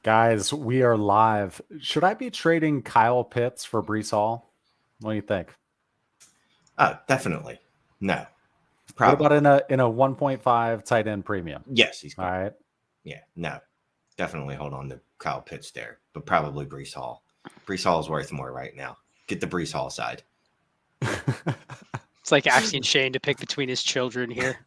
Guys, we are live. Should I be trading Kyle Pitts for Breece Hall? What do you think? Definitely. No. What about Probably. in a 1.5 tight end premium? Yes, he's All gone. right. Yeah, no. Definitely hold on to Kyle Pitts there, but probably Breece Hall. Breece Hall is worth more right now. Get the Breece Hall side. It's like asking Shane to pick between his children here.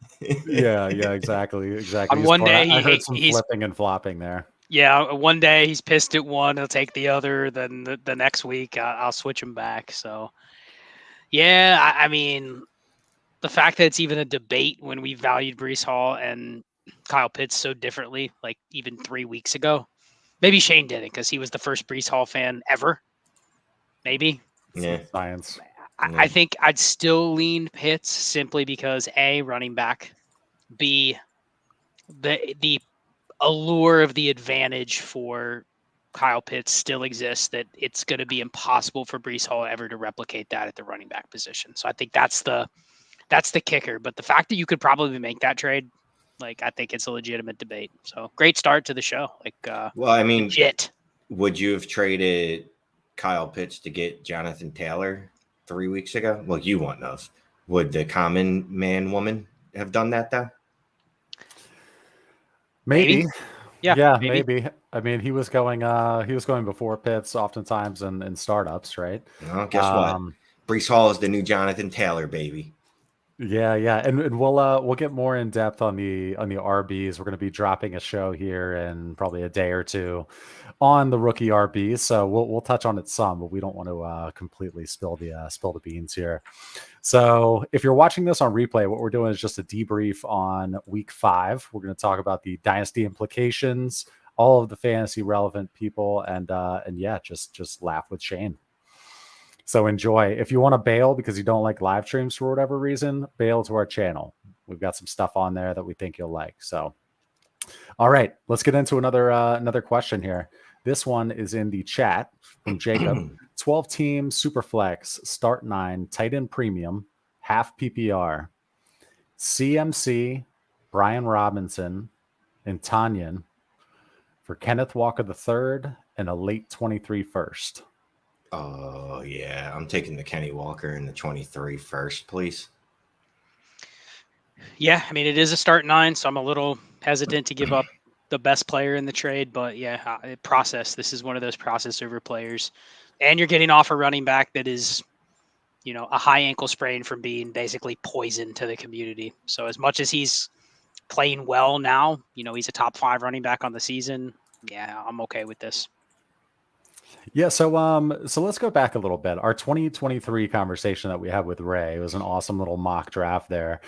Yeah, exactly. On one day, I heard some flipping and flopping there. Yeah, one day he's pissed at one, he'll take the other. Then the next week, I'll switch him back. So, yeah, I mean, the fact that it's even a debate when we valued Breece Hall and Kyle Pitts so differently, like even 3 weeks ago. Maybe Shane did it because he was the first Breece Hall fan ever. Maybe. Yeah. Science. I think I'd still lean Pitts simply because A, running back, B, the allure of the advantage for Kyle Pitts still exists, that it's going to be impossible for Breece Hall ever to replicate that at the running back position. So I think that's the kicker. But the fact that you could probably make that trade, like, I think it's a legitimate debate. So great start to the show. Like, well, I mean, legit. Would you have traded Kyle Pitts to get Jonathan Taylor 3 weeks ago? Well, you wouldn't have. Would the common man woman have done that though? Maybe. Yeah, maybe. maybe. I mean, he was going before Pitts oftentimes in startups, right? Well, guess what? Breece Hall is the new Jonathan Taylor, baby. Yeah, and we'll get more in depth on the RBs. We're going to be dropping a show here in probably a day or two on the rookie RBs, so we'll touch on it some, but we don't want to completely spill the beans here. So if you're watching this on replay, what we're doing is just a debrief on week 5. We're going to talk about the dynasty implications, all of the fantasy relevant people, and yeah, just laugh with Shane. So enjoy. If you want to bail because you don't like live streams for whatever reason, bail to our channel. We've got some stuff on there that we think you'll like. So, all right, let's get into another question here. This one is in the chat from Jacob. 12-team Superflex, start 9, tight end premium, half PPR, CMC, Brian Robinson, and Tanyan for Kenneth Walker III and a late 23 first. Oh, yeah. I'm taking the Kenny Walker in the 23 first, please. Yeah, I mean, it is a start 9, so I'm a little hesitant to give up the best player in the trade. But, yeah, this is one of those process over players. And you're getting off a running back that is, a high ankle sprain from being basically poison to the community. So as much as he's playing well now, he's a top 5 running back on the season. Yeah, I'm okay with this. Yeah, so let's go back a little bit. Our 2023 conversation that we had with Ray, it was an awesome little mock draft there.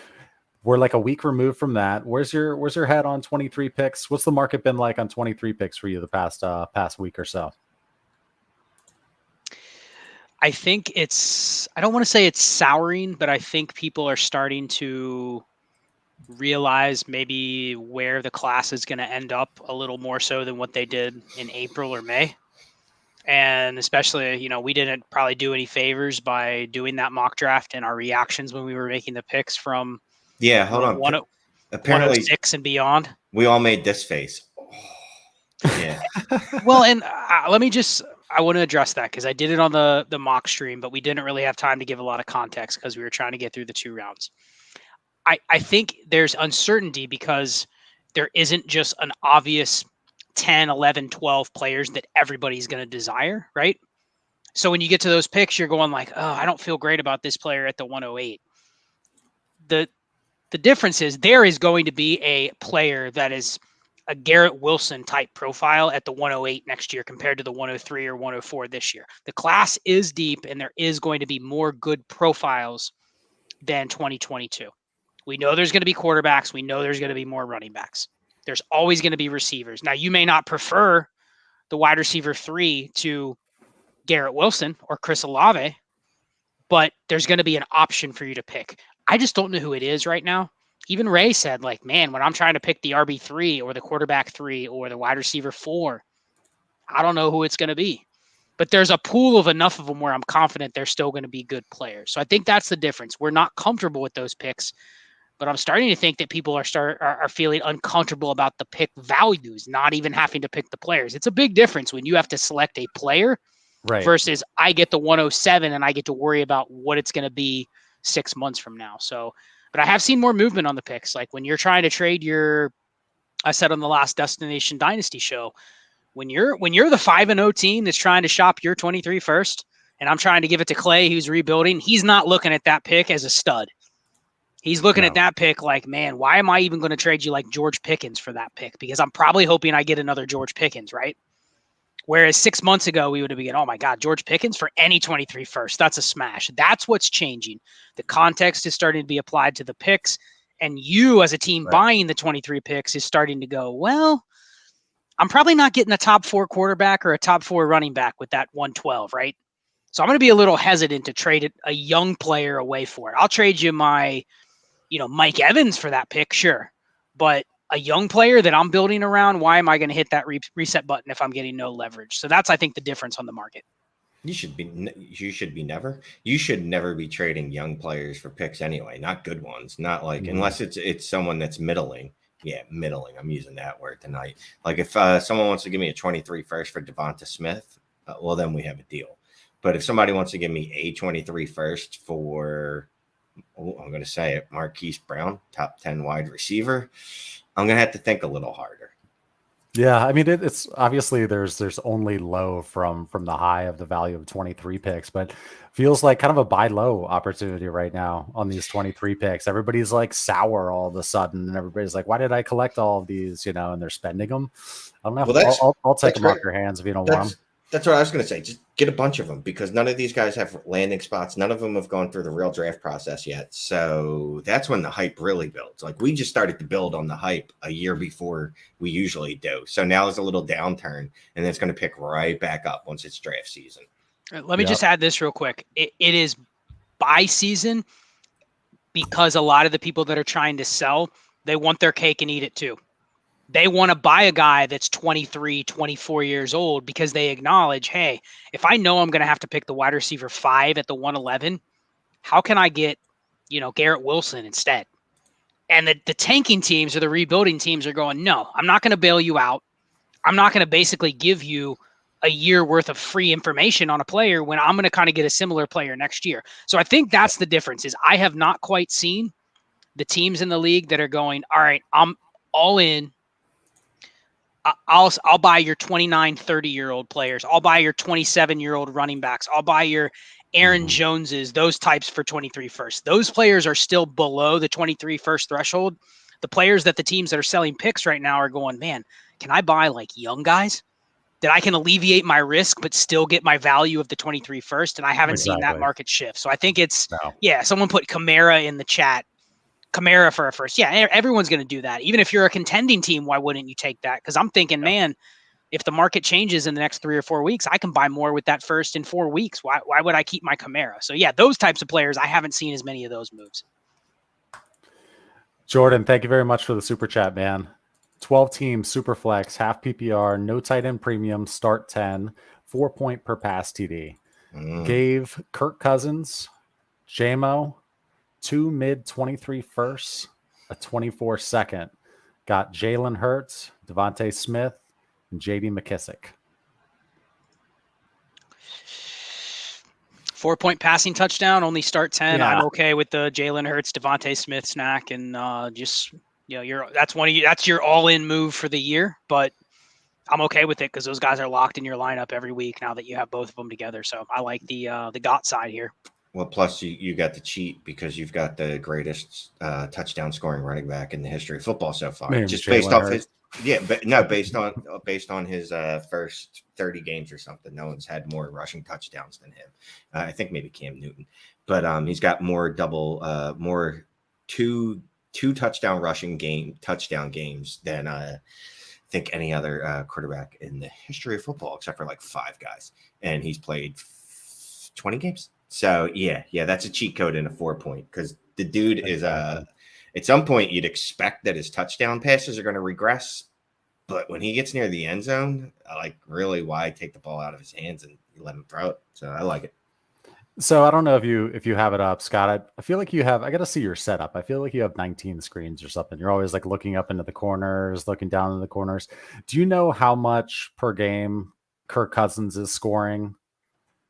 We're like a week removed from that. Where's your head on 23 picks? What's the market been like on 23 picks for you the past week or so? I think I don't want to say it's souring, but I think people are starting to realize maybe where the class is going to end up a little more so than what they did in April or May. And especially, we didn't probably do any favors by doing that mock draft and our reactions when we were making the picks from Apparently 106 and beyond. We all made this face. Oh, yeah. Well, and I want to address that because I did it on the mock stream, but we didn't really have time to give a lot of context because we were trying to get through the 2 rounds. I think there's uncertainty because there isn't just an obvious 10, 11, 12 players that everybody's going to desire, right? So when you get to those picks, you're going like, oh, I don't feel great about this player at the 108. The difference is there is going to be a player that is a Garrett Wilson type profile at the 108 next year compared to the 103 or 104 this year. The class is deep and there is going to be more good profiles than 2022. We know there's going to be quarterbacks. We know there's going to be more running backs. There's always going to be receivers. Now, you may not prefer the wide receiver 3 to Garrett Wilson or Chris Olave, but there's going to be an option for you to pick. I just don't know who it is right now. Even Ray said, like, man, when I'm trying to pick the RB3 or the quarterback 3 or the wide receiver 4, I don't know who it's going to be. But there's a pool of enough of them where I'm confident they're still going to be good players. So I think that's the difference. We're not comfortable with those picks but I'm starting to think that people are feeling uncomfortable about the pick values, not even having to pick the players. It's a big difference when you have to select a player versus I get the 107 and I get to worry about what it's going to be 6 months from now. So, but I have seen more movement on the picks. Like when you're trying to trade I said on the last Destination Dynasty show, when you're the 5-0 team that's trying to shop your 23 first, and I'm trying to give it to Clay, who's rebuilding, he's not looking at that pick as a stud. He's looking at that pick like, man, why am I even going to trade you like George Pickens for that pick? Because I'm probably hoping I get another George Pickens, right? Whereas 6 months ago, we would have been, oh my God, George Pickens for any 23 first. That's a smash. That's what's changing. The context is starting to be applied to the picks. And you as a team buying the 23 picks is starting to go, well, I'm probably not getting a top 4 quarterback or a top 4 running back with that 112, right? So I'm going to be a little hesitant to trade a young player away for it. I'll trade you my, Mike Evans for that pick, sure. But a young player that I'm building around, why am I going to hit that reset button if I'm getting no leverage? So that's, I think, the difference on the market. You should never be trading young players for picks anyway, not good ones, not like, unless it's someone that's middling. Yeah, middling. I'm using that word tonight. Like if someone wants to give me a 23 first for Devonta Smith, well, then we have a deal. But if somebody wants to give me a 23 first for, I'm going to say it, Marquise Brown, top 10 wide receiver, I'm going to have to think a little harder. Yeah, I mean, it's obviously there's only low from the high of the value of 23 picks, but feels like kind of a buy low opportunity right now on these 23 picks. Everybody's like sour all of a sudden, and everybody's like, why did I collect all of these, and they're spending them. I don't know. Well, I'll take them off your hands if you don't want them. That's what I was going to say. Just get a bunch of them because none of these guys have landing spots. None of them have gone through the real draft process yet. So that's when the hype really builds. Like we just started to build on the hype a year before we usually do. So now there's a little downturn and it's going to pick right back up once it's draft season. Let me just add this real quick. It is buy season because a lot of the people that are trying to sell, they want their cake and eat it too. They want to buy a guy that's 23, 24 years old because they acknowledge, hey, if I know I'm going to have to pick the wide receiver 5 at the 111, how can I get, Garrett Wilson instead? And the tanking teams or the rebuilding teams are going, no, I'm not going to bail you out. I'm not going to basically give you a year worth of free information on a player when I'm going to kind of get a similar player next year. So I think that's the difference is I have not quite seen the teams in the league that are going, all right, I'm all in. I'll buy your 29, 30-year-old players. I'll buy your 27-year-old running backs. I'll buy your Aaron Joneses, those types for 23 first. Those players are still below the 23 first threshold. The players that the teams that are selling picks right now are going, man, can I buy like young guys that I can alleviate my risk but still get my value of the 23 first? And I haven't seen that market shift. So I think it's, someone put Kamara in the chat. Kamara for a first. Yeah, everyone's going to do that. Even if you're a contending team, why wouldn't you take that? Because I'm thinking, man, if the market changes in the next 3 or 4 weeks, I can buy more with that first in 4 weeks. Why would I keep my Kamara? So, yeah, those types of players, I haven't seen as many of those moves. Jordan, thank you very much for the super chat, man. 12 team, super flex, half PPR, no tight end premium, start 10, 4 point per pass TD. Gave Kirk Cousins, JMO, 2 mid 23 firsts, a 24 second. Got Jalen Hurts, Devontae Smith, and JD McKissick. 4 point passing touchdown, only start 10. Yeah. I'm okay with the Jalen Hurts, Devontae Smith snack, and that's your all-in move for the year. But I'm okay with it because those guys are locked in your lineup every week now that you have both of them together. So I like the GOT side here. Well, plus you got to cheat because you've got the greatest touchdown scoring running back in the history of football so far. Just based off his, based on his first 30 games or something. No one's had more rushing touchdowns than him. I think maybe Cam Newton, but he's got more two touchdown games than I think any other quarterback in the history of football, except for like 5 guys, and he's played 20 games. So yeah, that's a cheat code in a 4 point because the dude is at some point you'd expect that his touchdown passes are going to regress, but when he gets near the end zone, I like really why take the ball out of his hands and let him throw it. So I like it. So I don't know if you have it up, Scott. I feel like you have. I got to see your setup. I feel like you have 19 screens or something. You're always like looking up into the corners, looking down in the corners. Do you know how much per game Kirk Cousins is scoring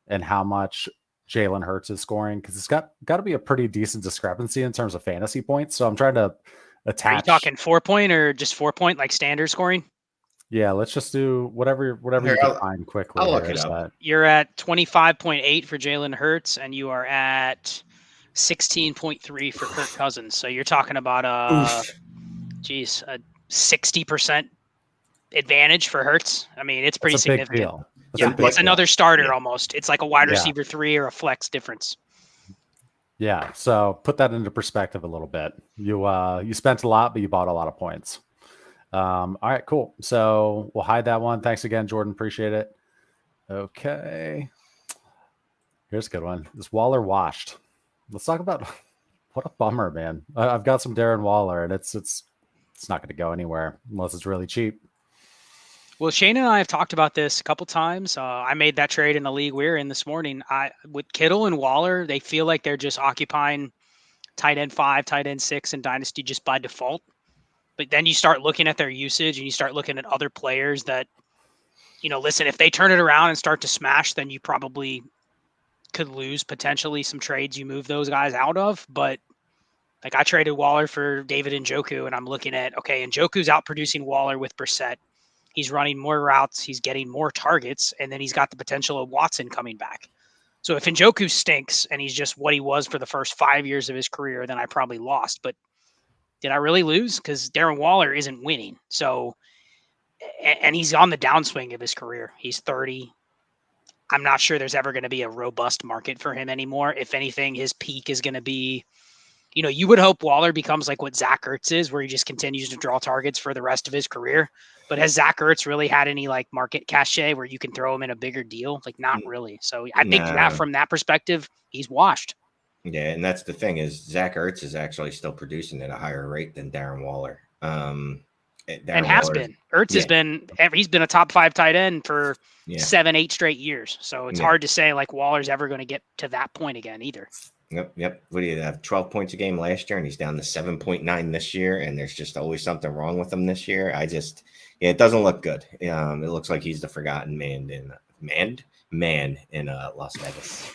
and how much Jalen Hurts is scoring? Because it's got to be a pretty decent discrepancy in terms of fantasy points. So I'm trying to attach. Are you talking 4-point or just 4-point, like standard scoring? Yeah, let's just do whatever Here, you can find quickly. I'll look here, it so up. that- You're at 25.8 for Jalen Hurts, and you are at 16.3 for Kirk Cousins. So you're talking about a 60% advantage for Hurts. I mean, it's pretty That's a big significant. deal. That's Yeah, a big it's another starter Yeah. almost. It's like a wide Yeah. receiver 3 or a flex difference. Yeah, so put that into perspective a little bit. You spent a lot, but you bought a lot of points. All right, cool. So we'll hide that one. Thanks again, Jordan. Appreciate it. Okay. Here's a good one. Is Waller washed? Let's talk about what a bummer, man. I've got some Darren Waller, and it's not going to go anywhere unless it's really cheap. Well, Shane and I have talked about this a couple times. I made that trade in the league we're in this morning. With Kittle and Waller, they feel like they're just occupying tight end 5, tight end 6 in Dynasty just by default. But then you start looking at their usage and you start looking at other players that, listen, if they turn it around and start to smash, then you probably could lose potentially some trades you move those guys out of. But like I traded Waller for David Njoku, and I'm looking at, okay, Njoku's outproducing Waller with Brissett. He's running more routes. He's getting more targets. And then he's got the potential of Watson coming back. So if Njoku stinks and he's just what he was for the first 5 years of his career, then I probably lost. But did I really lose? Because Darren Waller isn't winning. So, and he's on the downswing of his career. He's 30. I'm not sure there's ever going to be a robust market for him anymore. If anything, his peak is going to be, you would hope Waller becomes like what Zach Ertz is, where he just continues to draw targets for the rest of his career. But has Zach Ertz really had any like market cachet where you can throw him in a bigger deal? Like not really. So I think that from that perspective, he's washed. Yeah, and that's the thing is Zach Ertz is actually still producing at a higher rate than Darren Waller. Has been. Ertz has been. He's been a top 5 tight end for 7-8 straight years. So it's hard to say like Waller's ever going to get to that point again either. Yep. What do you have? 12 points a game last year, and he's down to 7.9 this year. And there's just always something wrong with him this year. It doesn't look good. It looks like he's the forgotten man in Las Vegas.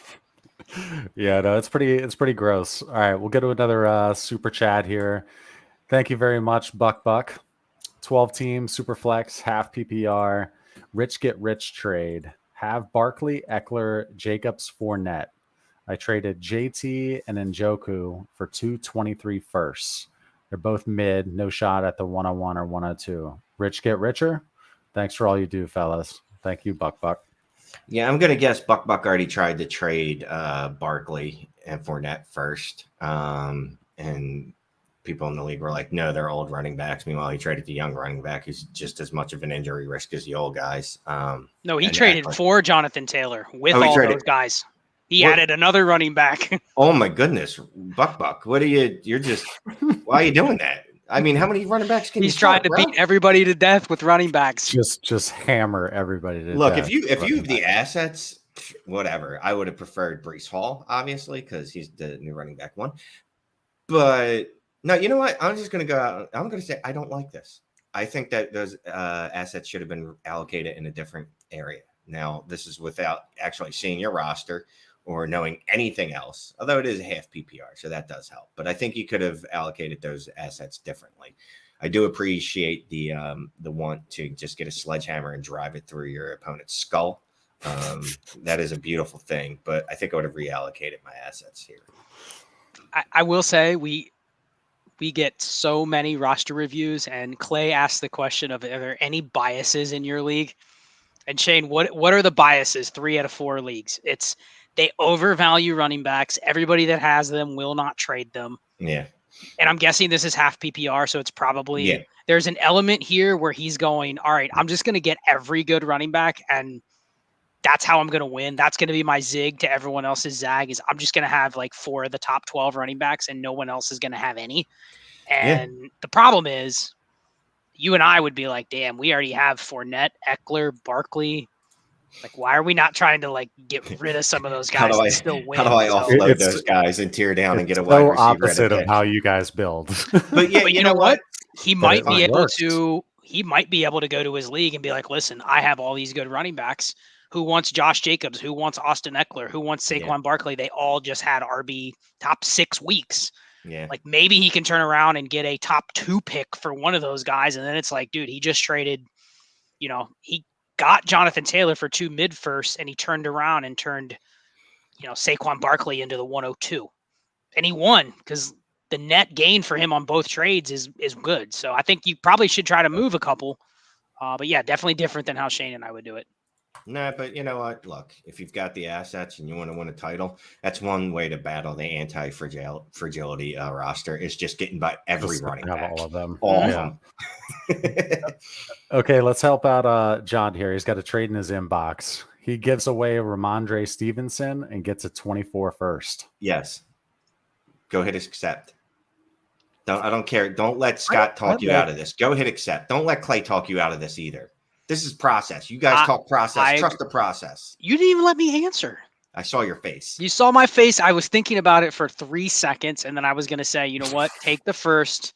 Yeah, no, it's pretty gross. All right, we'll get to another super chat here. Thank you very much, Buck. 12 team super flex, half PPR, rich get rich trade. Have Barkley, Eckler, Jacobs, Fournette. I traded JT and Njoku for 223 firsts. They're both mid, no shot at the 101 or 102. Rich get richer. Thanks for all you do, fellas. Thank you, Buck. Yeah, I'm gonna guess Buck already tried to trade Barkley and Fournette first, and people in the league were like, "No, they're old running backs." Meanwhile, he traded the young running back, who's just as much of an injury risk as the old guys. No, he traded for Jonathan Taylor with all those guys. He added another running back. Oh my goodness, Buck! What are you? You're just why are you doing that? I mean, how many running backs can he's trying to beat everybody to death with running backs? Just hammer everybody to death. Look, if you have the assets, whatever. I would have preferred Breece Hall, obviously, because he's the new running back one. But no, you know what? I'm just going to go out. I'm going to say I don't like this. I think that those assets should have been allocated in a different area. Now, this is without actually seeing your roster or knowing anything else, although it is a half PPR, so that does help. But I think you could have allocated those assets differently. I do appreciate the want to just get a sledgehammer and drive it through your opponent's skull. That is a beautiful thing, but I think I would have reallocated my assets here. I will say we get so many roster reviews, and Clay asked the question of, are there any biases in your league? And Shane, what are the biases? 3 out of 4 leagues. It's they overvalue running backs. Everybody that has them will not trade them. Yeah. And I'm guessing this is half PPR, so it's probably there's an element here where he's going, all right, I'm just going to get every good running back, and that's how I'm going to win. That's going to be my zig to everyone else's zag, is I'm just going to have like 4 of the top 12 running backs, and no one else is going to have any. And the problem is, you and I would be like, damn, we already have Fournette, Eckler, Barkley, Like, why are we not trying to like get rid of some of those guys and still win? How do I So- offload those guys and tear down and get a wide so receiver? opposite of how you guys build. But yeah, But you know what? He But might it be able works. to. He might be able to go to his league and be like, "Listen, I have all these good running backs. Who wants Josh Jacobs? Who wants Austin Eckler? Who wants Saquon Barkley? They all just had RB top 6 weeks. Yeah. Like maybe he can turn around and get a top 2 pick for one of those guys, and then it's like, dude, he just traded. You know, he got Jonathan Taylor for 2 mid-firsts, and he turned around and turned, Saquon Barkley into the 102, and he won because the net gain for him on both trades is good. So I think you probably should try to move a couple. But yeah, definitely different than how Shane and I would do it. No, but you know what? Look, if you've got the assets and you want to win a title, that's one way to battle the anti-fragility roster is just getting by every running back. All of them. All of them. Okay, let's help out John here. He's got a trade in his inbox. He gives away Ramondre Stevenson and gets a 24 first. Yes. Go hit accept. I don't care. Don't let Scott talk you out of this. Go hit accept. Don't let Clay talk you out of this either. This is process. You guys talk process. Trust the process. You didn't even let me answer. I saw your face. You saw my face. I was thinking about it for 3 seconds, and then I was going to say, you know what? Take the first,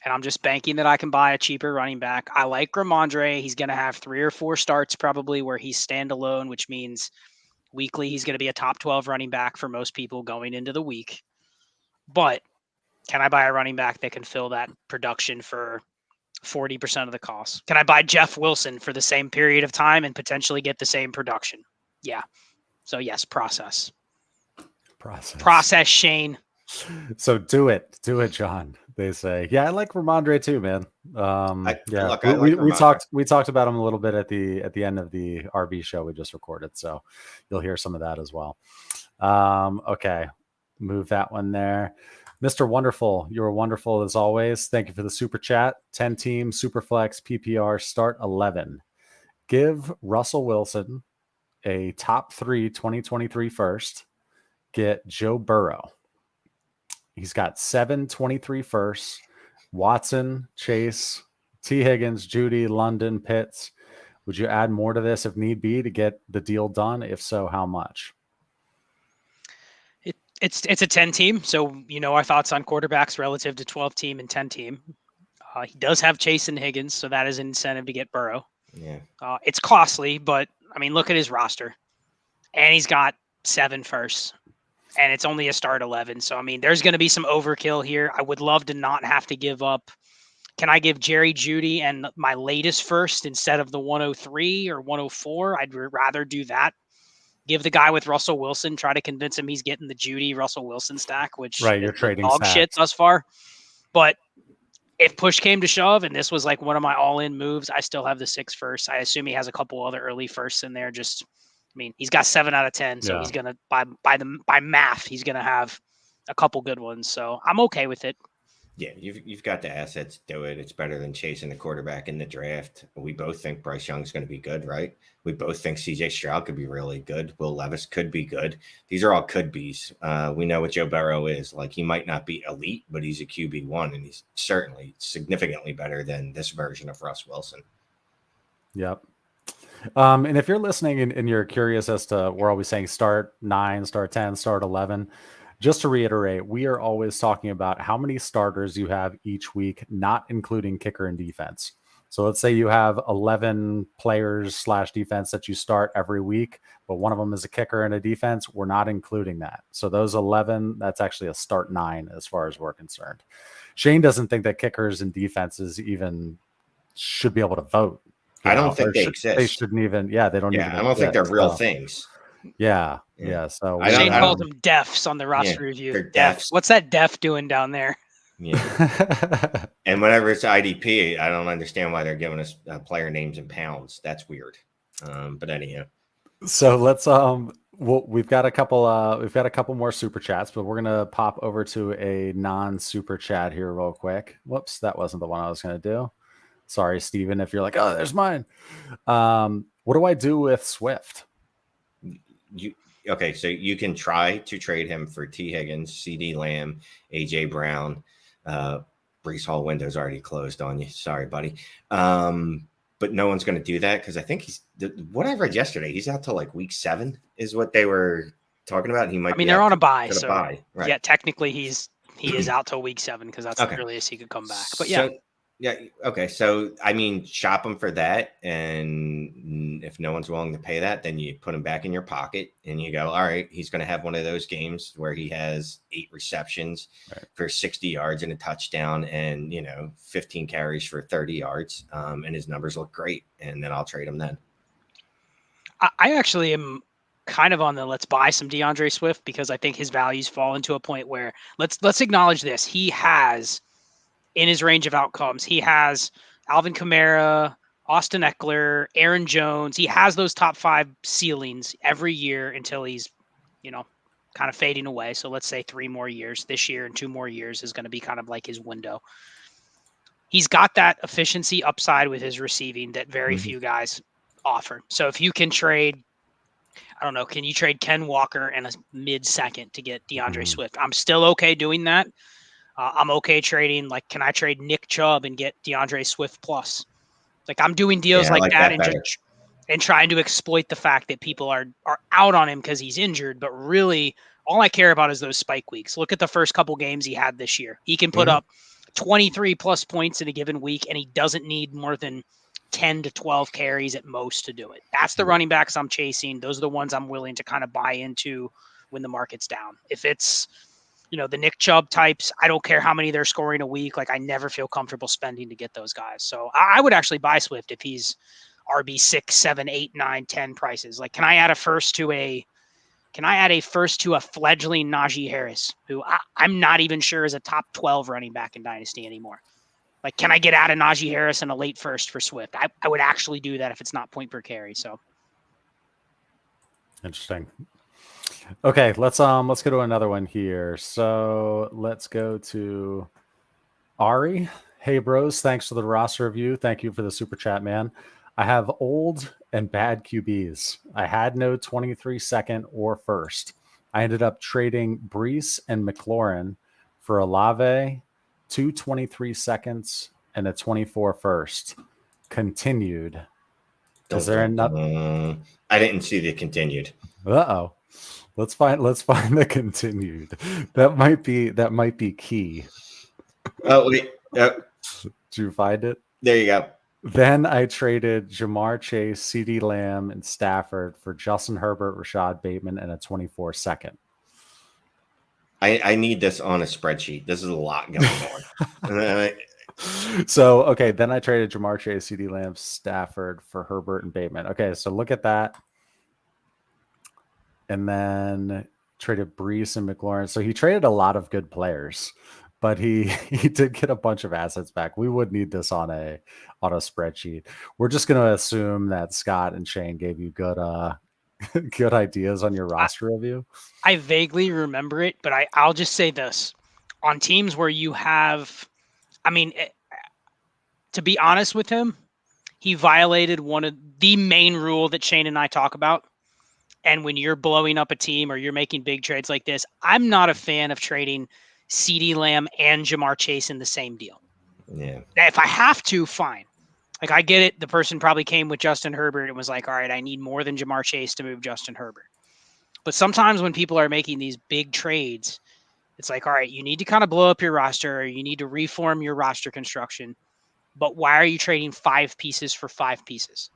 and I'm just banking that I can buy a cheaper running back. I like Ramondre. He's going to have 3 or 4 starts probably where he's standalone, which means weekly he's going to be a top 12 running back for most people going into the week. But can I buy a running back that can fill that production for 40% of the cost? Can I buy Jeff Wilson for the same period of time and potentially get the same production? Yeah. So yes, process, Shane. So do it, John. They say, yeah, I like Ramondre too, man. We talked about him a little bit at the end of the RB show we just recorded, so you'll hear some of that as well. Okay, move that one there. Mr. Wonderful, you were wonderful as always. Thank you for the super chat. 10 team, Superflex, PPR, start 11. Give Russell Wilson a top 3 2023 first. Get Joe Burrow. He's got 7 23 firsts. Watson, Chase, T. Higgins, Judy, London, Pitts. Would you add more to this if need be to get the deal done? If so, how much? It's a 10 team, so our thoughts on quarterbacks relative to 12 team and 10 team. He does have Chase and Higgins, so that is an incentive to get Burrow. Yeah, it's costly, but I mean, look at his roster, and he's got 7 firsts, and it's only a start 11. So I mean, there's going to be some overkill here. I would love to not have to give up. Can I give Jerry Jeudy and my latest first instead of the 103 or 104? I'd rather do that. Give the guy with Russell Wilson, try to convince him he's getting the Jeudy Russell Wilson stack, which you're trading dog shit thus far. But if push came to shove and this was like one of my all-in moves, I still have the 6 firsts. I assume he has a couple other early firsts in there. He's got 7 out of 10, so he's gonna by math, he's gonna have a couple good ones. So I'm okay with it. Yeah, you've got the assets to do it. It's better than chasing the quarterback in the draft. We both think Bryce Young's going to be good, right? We both think CJ Stroud could be really good. Will Levis could be good. These are all could be's. We know what Joe Burrow is. Like, he might not be elite, but he's a QB1, and he's certainly significantly better than this version of Russ Wilson. Yep. And if you're listening and you're curious as to, we're always saying start 9, start 10, start 11. Just to reiterate, we are always talking about how many starters you have each week, not including kicker and defense. So let's say you have 11 players / defense that you start every week, but one of them is a kicker and a defense. We're not including that. So those 11, that's actually a start 9 as far as we're concerned. Shane doesn't think that kickers and defenses even should be able to vote. I don't think they exist. They shouldn't even. Yeah, they don't. Yeah, I don't think they're real things. Yeah. So Shane called them defs on the roster review. They're defs. What's that def doing down there? Yeah. And whenever it's IDP, I don't understand why they're giving us player names in pounds. That's weird. But anyhow. So let's we've got a couple more super chats, but we're gonna pop over to a non-super chat here real quick. Whoops, that wasn't the one I was gonna do. Sorry, Steven, if you're like, oh, there's mine. What do I do with Swift? Okay, so you can try to trade him for T. Higgins, CD Lamb, AJ Brown. Breece Hall window's already closed on you. Sorry, buddy. but no one's going to do that because I think what I read yesterday, he's out till like week 7 is what they were talking about. He might. I mean, they're on a bye, so right. Yeah, technically he is out till week 7 because that's the earliest he could come back. But yeah. Yeah. Okay. So, I mean, shop him for that. And if no one's willing to pay that, then you put him back in your pocket and you go, all right, he's going to have one of those games where he has 8 receptions for 60 yards and a touchdown and, 15 carries for 30 yards. And his numbers look great. And then I'll trade him then. I actually am kind of on the let's buy some DeAndre Swift because I think his values fall into a point where let's acknowledge this. He has, in his range of outcomes, he has Alvin Kamara, Austin Eckler, Aaron Jones. He has those top 5 ceilings every year until he's, kind of fading away. So let's say 3 more years. This year and 2 more years is going to be kind of like his window. He's got that efficiency upside with his receiving that very few guys offer. So if you can trade, I don't know, can you trade Ken Walker and a mid-second to get DeAndre Swift? I'm still okay doing that. I'm okay trading. Like, can I trade Nick Chubb and get DeAndre Swift plus? Like, I'm doing deals like that and trying to exploit the fact that people are out on him because he's injured. But really, all I care about is those spike weeks. Look at the first couple games he had this year. He can put up 23 plus points in a given week, and he doesn't need more than 10 to 12 carries at most to do it. That's the running backs I'm chasing. Those are the ones I'm willing to kind of buy into when the market's down. If it's the Nick Chubb types, I don't care how many they're scoring a week. Like, I never feel comfortable spending to get those guys. So I would actually buy Swift if he's RB 6, 7, 8, 9, 10 prices. Like, can I add a first to a fledgling Najee Harris, who I'm not even sure is a top 12 running back in Dynasty anymore? Like, can I get out of Najee Harris and a late first for Swift? I would actually do that if it's not point per carry. So interesting. Okay, let's go to another one here. So let's go to Ari. Hey bros, thanks for the roster review. Thank you for the super chat, man. I have old and bad QBs. I had no 23 second or first. I ended up trading Breece and McLaurin for Olave, 2 23 seconds, and a 24 first. Continued. Is there another? I didn't see the continued. Uh-oh. Let's find the continued. That might be key. Oh wait. Did you find it? There you go. Then I traded Jamar Chase, CeeDee Lamb, and Stafford for Justin Herbert, Rashad Bateman, and a 24 second. I need this on a spreadsheet. This is a lot going on. So, okay, then I traded Jamar Chase, CeeDee Lamb, Stafford for Herbert and Bateman. Okay, so look at that. And then traded Breece and McLaurin. So he traded a lot of good players, but he did get a bunch of assets back. We would need this on a spreadsheet. We're just going to assume that Scott and Shane gave you good good ideas on your roster review. I vaguely remember it, but I'll just say this. On teams where you have, to be honest with him, he violated one of the main rule that Shane and I talk about. And when you're blowing up a team or you're making big trades like this, I'm not a fan of trading CeeDee Lamb and Jamar Chase in the same deal. Yeah. Now, if I have to, fine. Like, I get it. The person probably came with Justin Herbert and was like, all right, I need more than Jamar Chase to move Justin Herbert. But sometimes when people are making these big trades, it's like, all right, you need to kind of blow up your roster, or you need to reform your roster construction. But why are you trading 5 pieces for 5 pieces?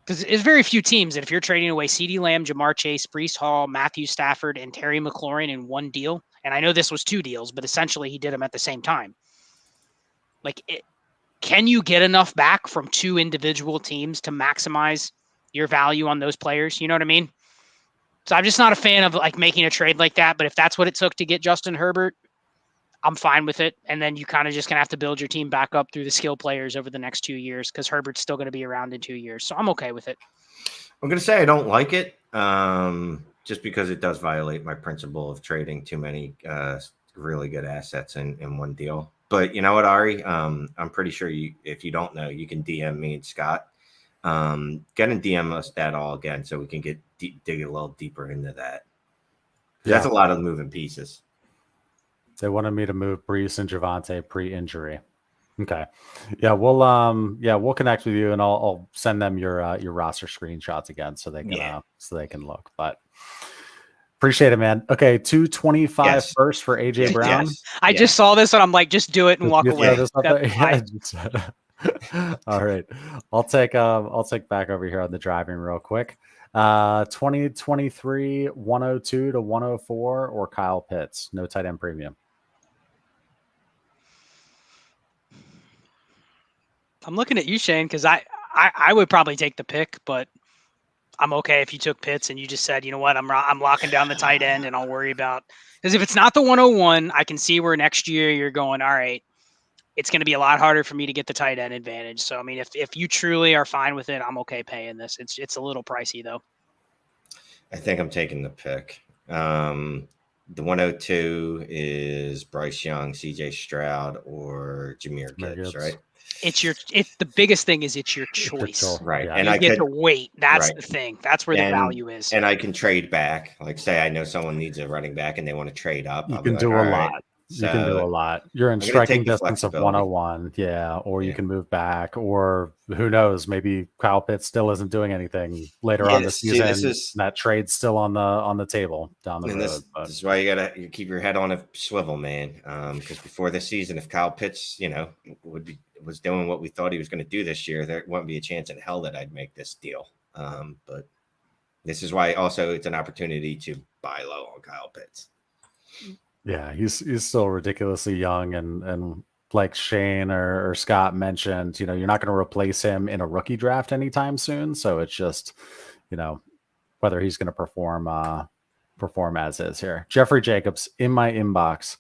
Because there's very few teams that if you're trading away CeeDee Lamb, Jamar Chase, Breece Hall, Matthew Stafford, and Terry McLaurin in one deal, and I know this was 2 deals, but essentially he did them at the same time. Can you get enough back from 2 individual teams to maximize your value on those players? You know what I mean? So I'm just not a fan of making a trade like that. But if that's what it took to get Justin Herbert, I'm fine with it. And then you kind of just gonna have to build your team back up through the skill players over the next 2 years, because Herbert's still going to be around in 2 years. So I'm okay with it. I'm going to say I don't like it, just because it does violate my principle of trading too many really good assets in one deal. But you know what, Ari? I'm pretty sure if you don't know, you can DM me and Scott. Get and DM us that all again so we can dig a little deeper into that. Yeah. That's a lot of moving pieces. They wanted me to move Breece and Javonte pre-injury. Okay. Yeah, we'll connect with you, and I'll send them your roster screenshots again so they can look. But appreciate it, man. Okay, 225 Yes. first for AJ Brown. Yes. I just saw this and I'm like, just do it and walk You away. throw this up there? That's Yeah. All right. I'll take back over here on the driving real quick. 2023 102 to 104 or Kyle Pitts. No tight end premium. I'm looking at you, Shane, because I would probably take the pick, but I'm okay if you took Pitts and you just said, you know what, I'm locking down the tight end and I'll worry about, because if it's not the 101, I can see where next year you're going, all right, it's going to be a lot harder for me to get the tight end advantage. So, I mean, if you truly are fine with it, I'm okay paying this. It's a little pricey though. I think I'm taking the pick. The 102 is Bryce Young, CJ Stroud, or Jahmyr Gibbs, right? It's the biggest thing is it's your choice. Right. Yeah. And you I get could to wait. That's right. the thing. That's where the value is. And I can trade back. Like, say I know someone needs a running back and they want to trade up. You can do a lot. You can do a lot. You're in striking distance of 101. Yeah. Or you can move back, or who knows, maybe Kyle Pitts still isn't doing anything later on this season. That trade's still on the table down the road. This is why you keep your head on a swivel, man. Because before this season, if Kyle Pitts, was doing what we thought he was going to do this year, there wouldn't be a chance in hell that I'd make this deal. But this is why also it's an opportunity to buy low on Kyle Pitts. Yeah, he's still ridiculously young, and like Shane or Scott mentioned, you're not going to replace him in a rookie draft anytime soon. So it's just, whether he's going to perform as is here. Jeffrey Jacobs in my inbox.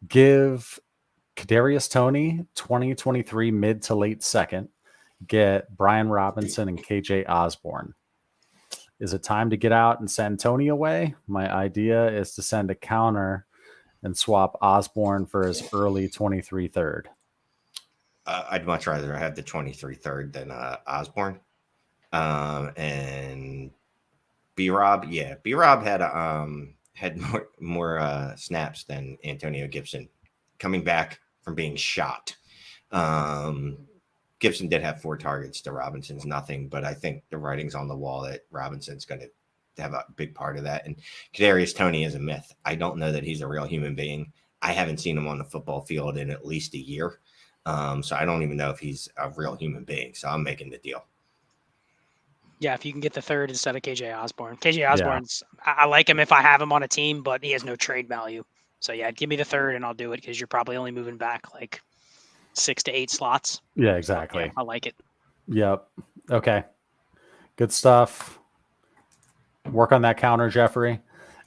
Give Kadarius Toney 2023 mid to late second. Get Brian Robinson and KJ Osborne. Is it time to get out and send Toney away? My idea is to send a counter and swap Osborne for his early 23 third. I'd much rather have the 23 third than Osborne. And B-Rob, B-Rob had more snaps than Antonio Gibson coming back from being shot. Gibson did have 4 targets to Robinson's nothing, but I think the writing's on the wall that Robinson's going to have a big part of that. And Kadarius Toney is a myth. I don't know that he's a real human being. I haven't seen him on the football field in at least a year. So I don't even know if he's a real human being. So I'm making the deal. Yeah, if you can get the third instead of KJ Osborne. KJ Osborne's, I like him if I have him on a team, but he has no trade value. So yeah, give me the third and I'll do it because you're probably only moving back like 6 to 8 slots. Yeah, exactly. So, I like it. Yep. Okay. Good stuff. Work on that counter, Jeffrey.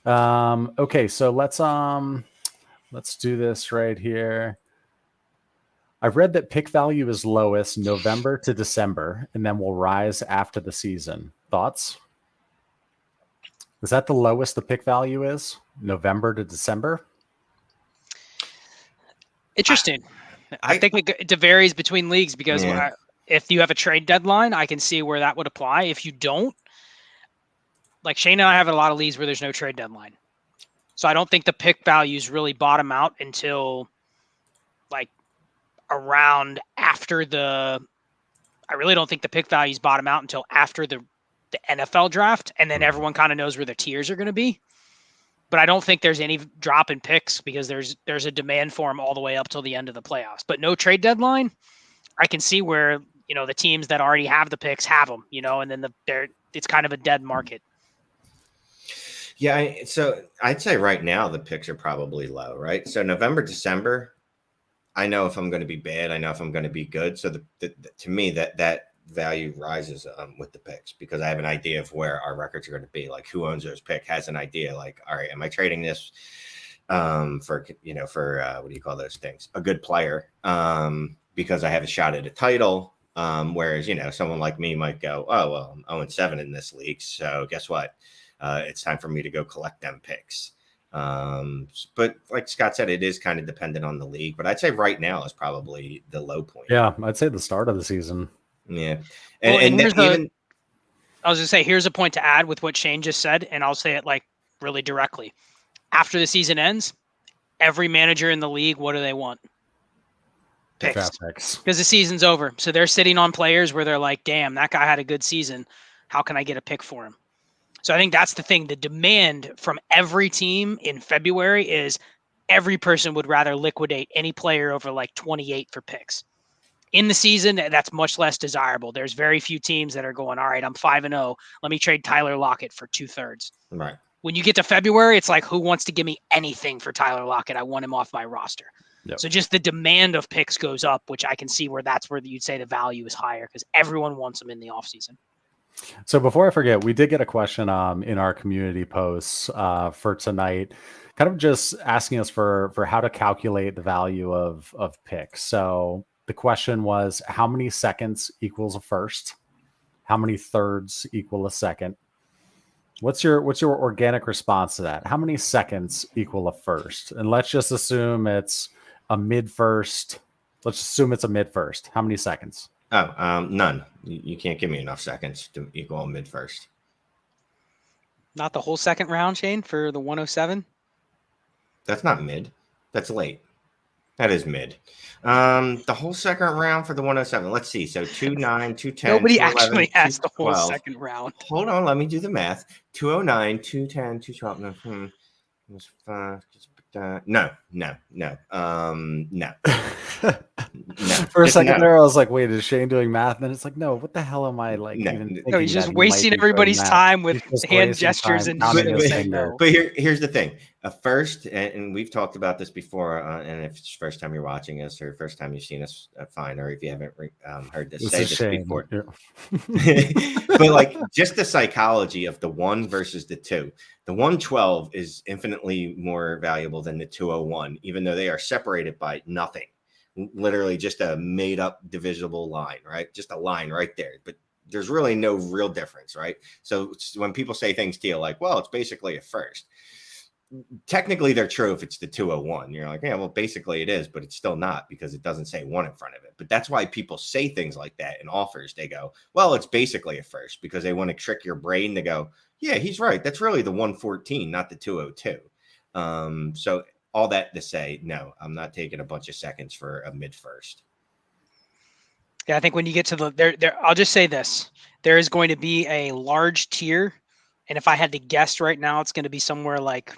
Okay, so let's do this right here. I've read that pick value is lowest November to December, and then will rise after the season. Thoughts? Is that the lowest the pick value is? November to December? Interesting. I think it varies between leagues because if you have a trade deadline, I can see where that would apply. If you don't, like Shane and I have a lot of leagues where there's no trade deadline. So I don't think the pick values really bottom out until like around after I really don't think the pick values bottom out until after the NFL draft. And then everyone kind of knows where the tiers are going to be. But I don't think there's any drop in picks because there's a demand for them all the way up till the end of the playoffs. But no trade deadline, I can see where, the teams that already have the picks have them, and then it's kind of a dead market. Yeah, so I'd say right now the picks are probably low, right? So November, December, I know if I'm going to be bad, I know if I'm going to be good. So to me, that value rises with the picks because I have an idea of where our records are going to be. Like who owns those pick has an idea. Like, all right, am I trading this for what do you call those things? A good player because I have a shot at a title. Whereas someone like me might go, oh well, I'm 0-7 in this league, so guess what? It's time for me to go collect them picks. But like Scott said, it is kind of dependent on the league. But I'd say right now is probably the low point. Yeah, I'd say the start of the season. Yeah. I was going to say, here's a point to add with what Shane just said, and I'll say it like really directly. After the season ends, every manager in the league, what do they want? picks Draft picks. because the season's over. So they're sitting on players where they're like, damn, that guy had a good season. How can I get a pick for him? So I think that's the thing. The demand from every team in February is every person would rather liquidate any player over like 28 for picks. In the season, that's much less desirable. There's very few teams that are going, all right, I'm 5-0. Let me trade Tyler Lockett for 2/3. Right. When you get to February, it's like, who wants to give me anything for Tyler Lockett? I want him off my roster. Yep. So just the demand of picks goes up, which I can see where that's where you'd say the value is higher because everyone wants them in the offseason. So before I forget, we did get a question in our community posts for tonight, kind of just asking us for how to calculate the value of picks. So the question was, how many seconds equals a first? How many thirds equal a second? What's your organic response to that? How many seconds equal a first? And let's just assume it's a mid first. Let's assume it's a mid first. How many seconds? Oh, none. You can't give me enough seconds to equal a mid first. Not the whole second round, Shane, for the 107? That's not mid. That's late. That is mid. The whole second round for the 107. Let's see. So 2-9, 210. Nobody 211, actually has the whole 212. second round. Hold on. Let me do the math. 209, 210, 212. No. No. For a second there, I was like, wait, is Shane doing math? And then it's like, no, what the hell am I like? Even thinking No, he's just that he wasting might be everybody's doing math? time with He's just hand wasting gestures time and counting his saying finger. no. But here's the thing. First, and we've talked about this before, and if it's the first time you're watching us or first time you've seen us, fine. Or if you haven't heard this, say this before. Yeah. But like just the psychology of the 1 versus the 2. The 112 is infinitely more valuable than the 201, even though they are separated by nothing. Literally just a made up divisible line, right? Just a line right there. But there's really no real difference, right? So when people say things to you like, well, it's basically a first. Technically, they're true if it's the 201. You're like, yeah, well, basically it is, but it's still not because it doesn't say 1 in front of it. But that's why people say things like that in offers. They go, well, it's basically a first because they want to trick your brain to go, yeah, he's right. That's really the 114, not the 202. So all that to say, no, I'm not taking a bunch of seconds for a mid first. Yeah, I think when you get to there, I'll just say this. There is going to be a large tier. And if I had to guess right now, it's going to be somewhere like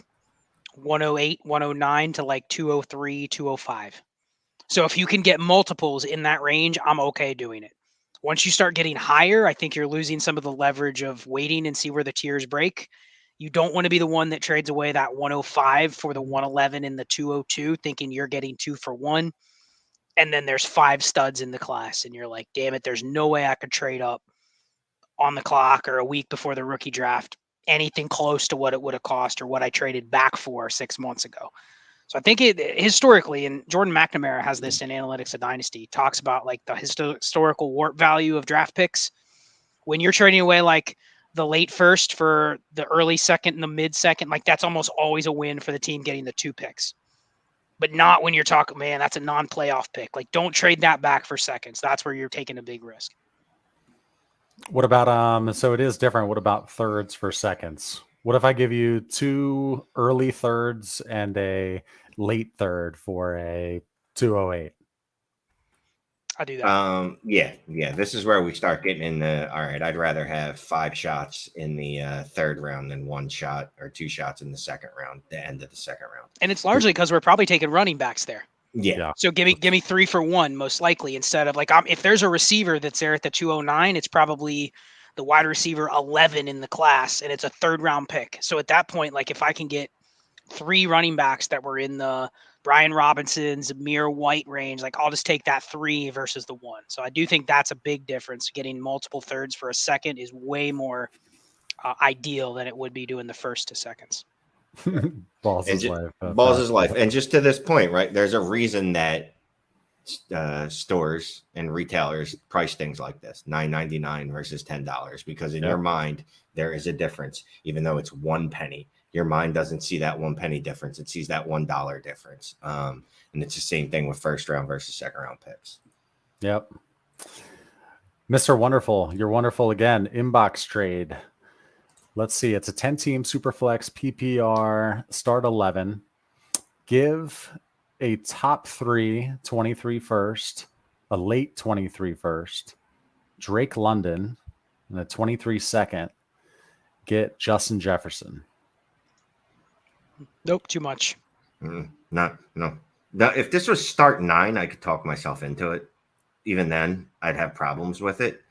108, 109 to like 203, 205. So if you can get multiples in that range, I'm okay doing it. Once you start getting higher, I think you're losing some of the leverage of waiting and see where the tiers break. You don't want to be the one that trades away that 105 for the 111 and the 202, thinking you're getting 2 for 1. And then there's 5 studs in the class. And you're like, damn it, there's no way I could trade up on the clock or a week before the rookie draft anything close to what it would have cost or what I traded back for 6 months ago. So I think it historically, and Jordan McNamara has this in Analytics of Dynasty, talks about like the historical warp value of draft picks. When you're trading away like the late first for the early second and the mid second, like that's almost always a win for the team getting the 2 picks. But not when you're talking, man, that's a non-playoff pick. Like don't trade that back for seconds. That's where you're taking a big risk. What about so it is different. What about thirds for seconds? What if I give you 2 early thirds and a late third for a 208? I do that. Yeah. This is where we start getting in the all right. I'd rather have 5 shots in the third round than 1 shot or 2 shots in the second round, the end of the second round. And it's largely because we're probably taking running backs there. Yeah. So give me 3 for 1 most likely instead of like if there's a receiver that's there at the 209, it's probably the wide receiver 11 in the class and it's a 3rd round pick. So at that point, like if I can get 3 running backs that were in the Brian Robinson's Zamir White range, like I'll just take that 3 versus the 1. So I do think that's a big difference. Getting multiple thirds for a second is way more ideal than it would be doing the first to seconds. Balls is life. Balls is life. And just to this point, right, there's a reason that stores and retailers price things like this, $9.99 versus $10, because in your mind, there is a difference, even though it's 1 penny. Your mind doesn't see that 1 penny difference. It sees that $1 difference. And it's the same thing with first round versus second round picks. Yep. Mr. Wonderful. You're wonderful again. Inbox trade. Let's see. It's a 10-team Superflex PPR start 11. Give a top 3 23 first, a late 23 first, Drake London, and a 23 second. Get Justin Jefferson. Nope, too much. No. Now, if this was start 9, I could talk myself into it. Even then, I'd have problems with it.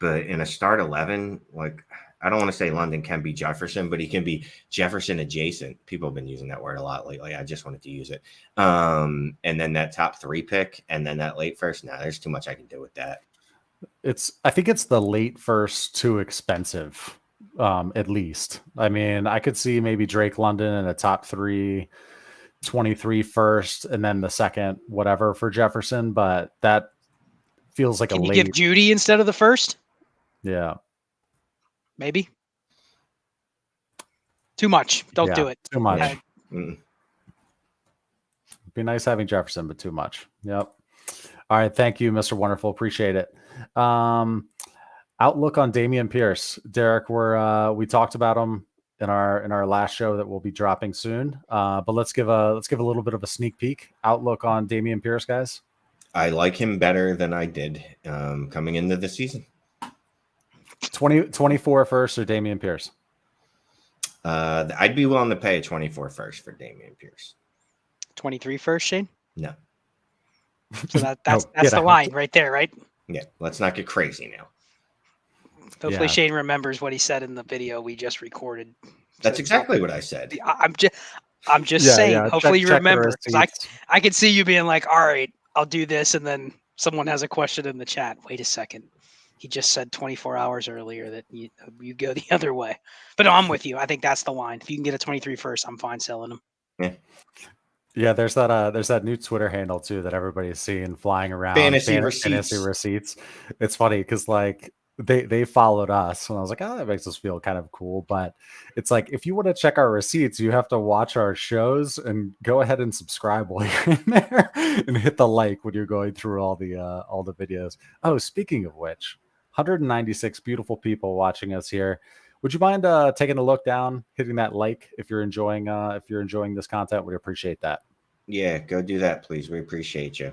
But in a start 11, like, I don't want to say London can be Jefferson, but he can be Jefferson adjacent. People have been using that word a lot lately. I just wanted to use it. And then that top 3 pick, and then that late first. Nah, there's too much I can do with that. I think it's the late first too expensive, at least. I mean, I could see maybe Drake London in a top 3, 23 first, and then the second, whatever for Jefferson, but that feels like Can a you late. give Judy instead of the first? Yeah. Maybe. Too much. Don't do it. Too much. Yeah. Be nice having Jefferson, but too much. Yep. All right. Thank you, Mr. Wonderful. Appreciate it. Outlook on Damien Pierce. Derek, we talked about him in our last show that will be dropping soon. But let's give a little bit of a sneak peek. Outlook on Damien Pierce, guys. I like him better than I did coming into the season. 24 first or Damien Pierce? I'd be willing to pay a 24 first for Damien Pierce. 23 first, Shane? No. So that's the line right there, right? Yeah, let's not get crazy now. Hopefully Shane remembers what he said in the video we just recorded. That's exactly what I said. I'm just saying. Hopefully you remember. I can see you being like, all right, I'll do this, and then someone has a question in the chat. Wait a second. He just said 24 hours earlier that you go the other way. But no, I'm with you. I think that's the line. If you can get a 23 first, I'm fine selling him. Yeah. Yeah, there's that new Twitter handle too that everybody's seeing flying around. Fantasy receipts. It's funny because like they followed us and I was like, oh, that makes us feel kind of cool. But it's like if you want to check our receipts, you have to watch our shows and go ahead and subscribe while you're in there and hit the like when you're going through all the videos. Oh, speaking of which, 196 beautiful people watching us here. Would you mind taking a look down, hitting that like if you're enjoying this content? We'd appreciate that. Yeah, go do that, please. We appreciate you.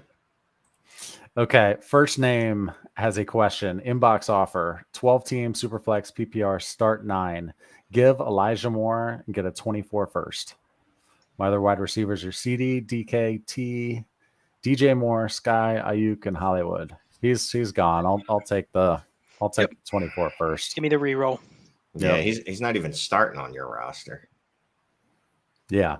Okay, first name has a question. Inbox offer: 12-team Superflex PPR start 9. Give Elijah Moore and get a 24 first. My other wide receivers are CD, DK, T, DJ Moore, Sky, Ayuk, and Hollywood. He's gone. I'll take the 24 first. Give me the reroll. Yeah, Yep. he's not even starting on your roster. Yeah.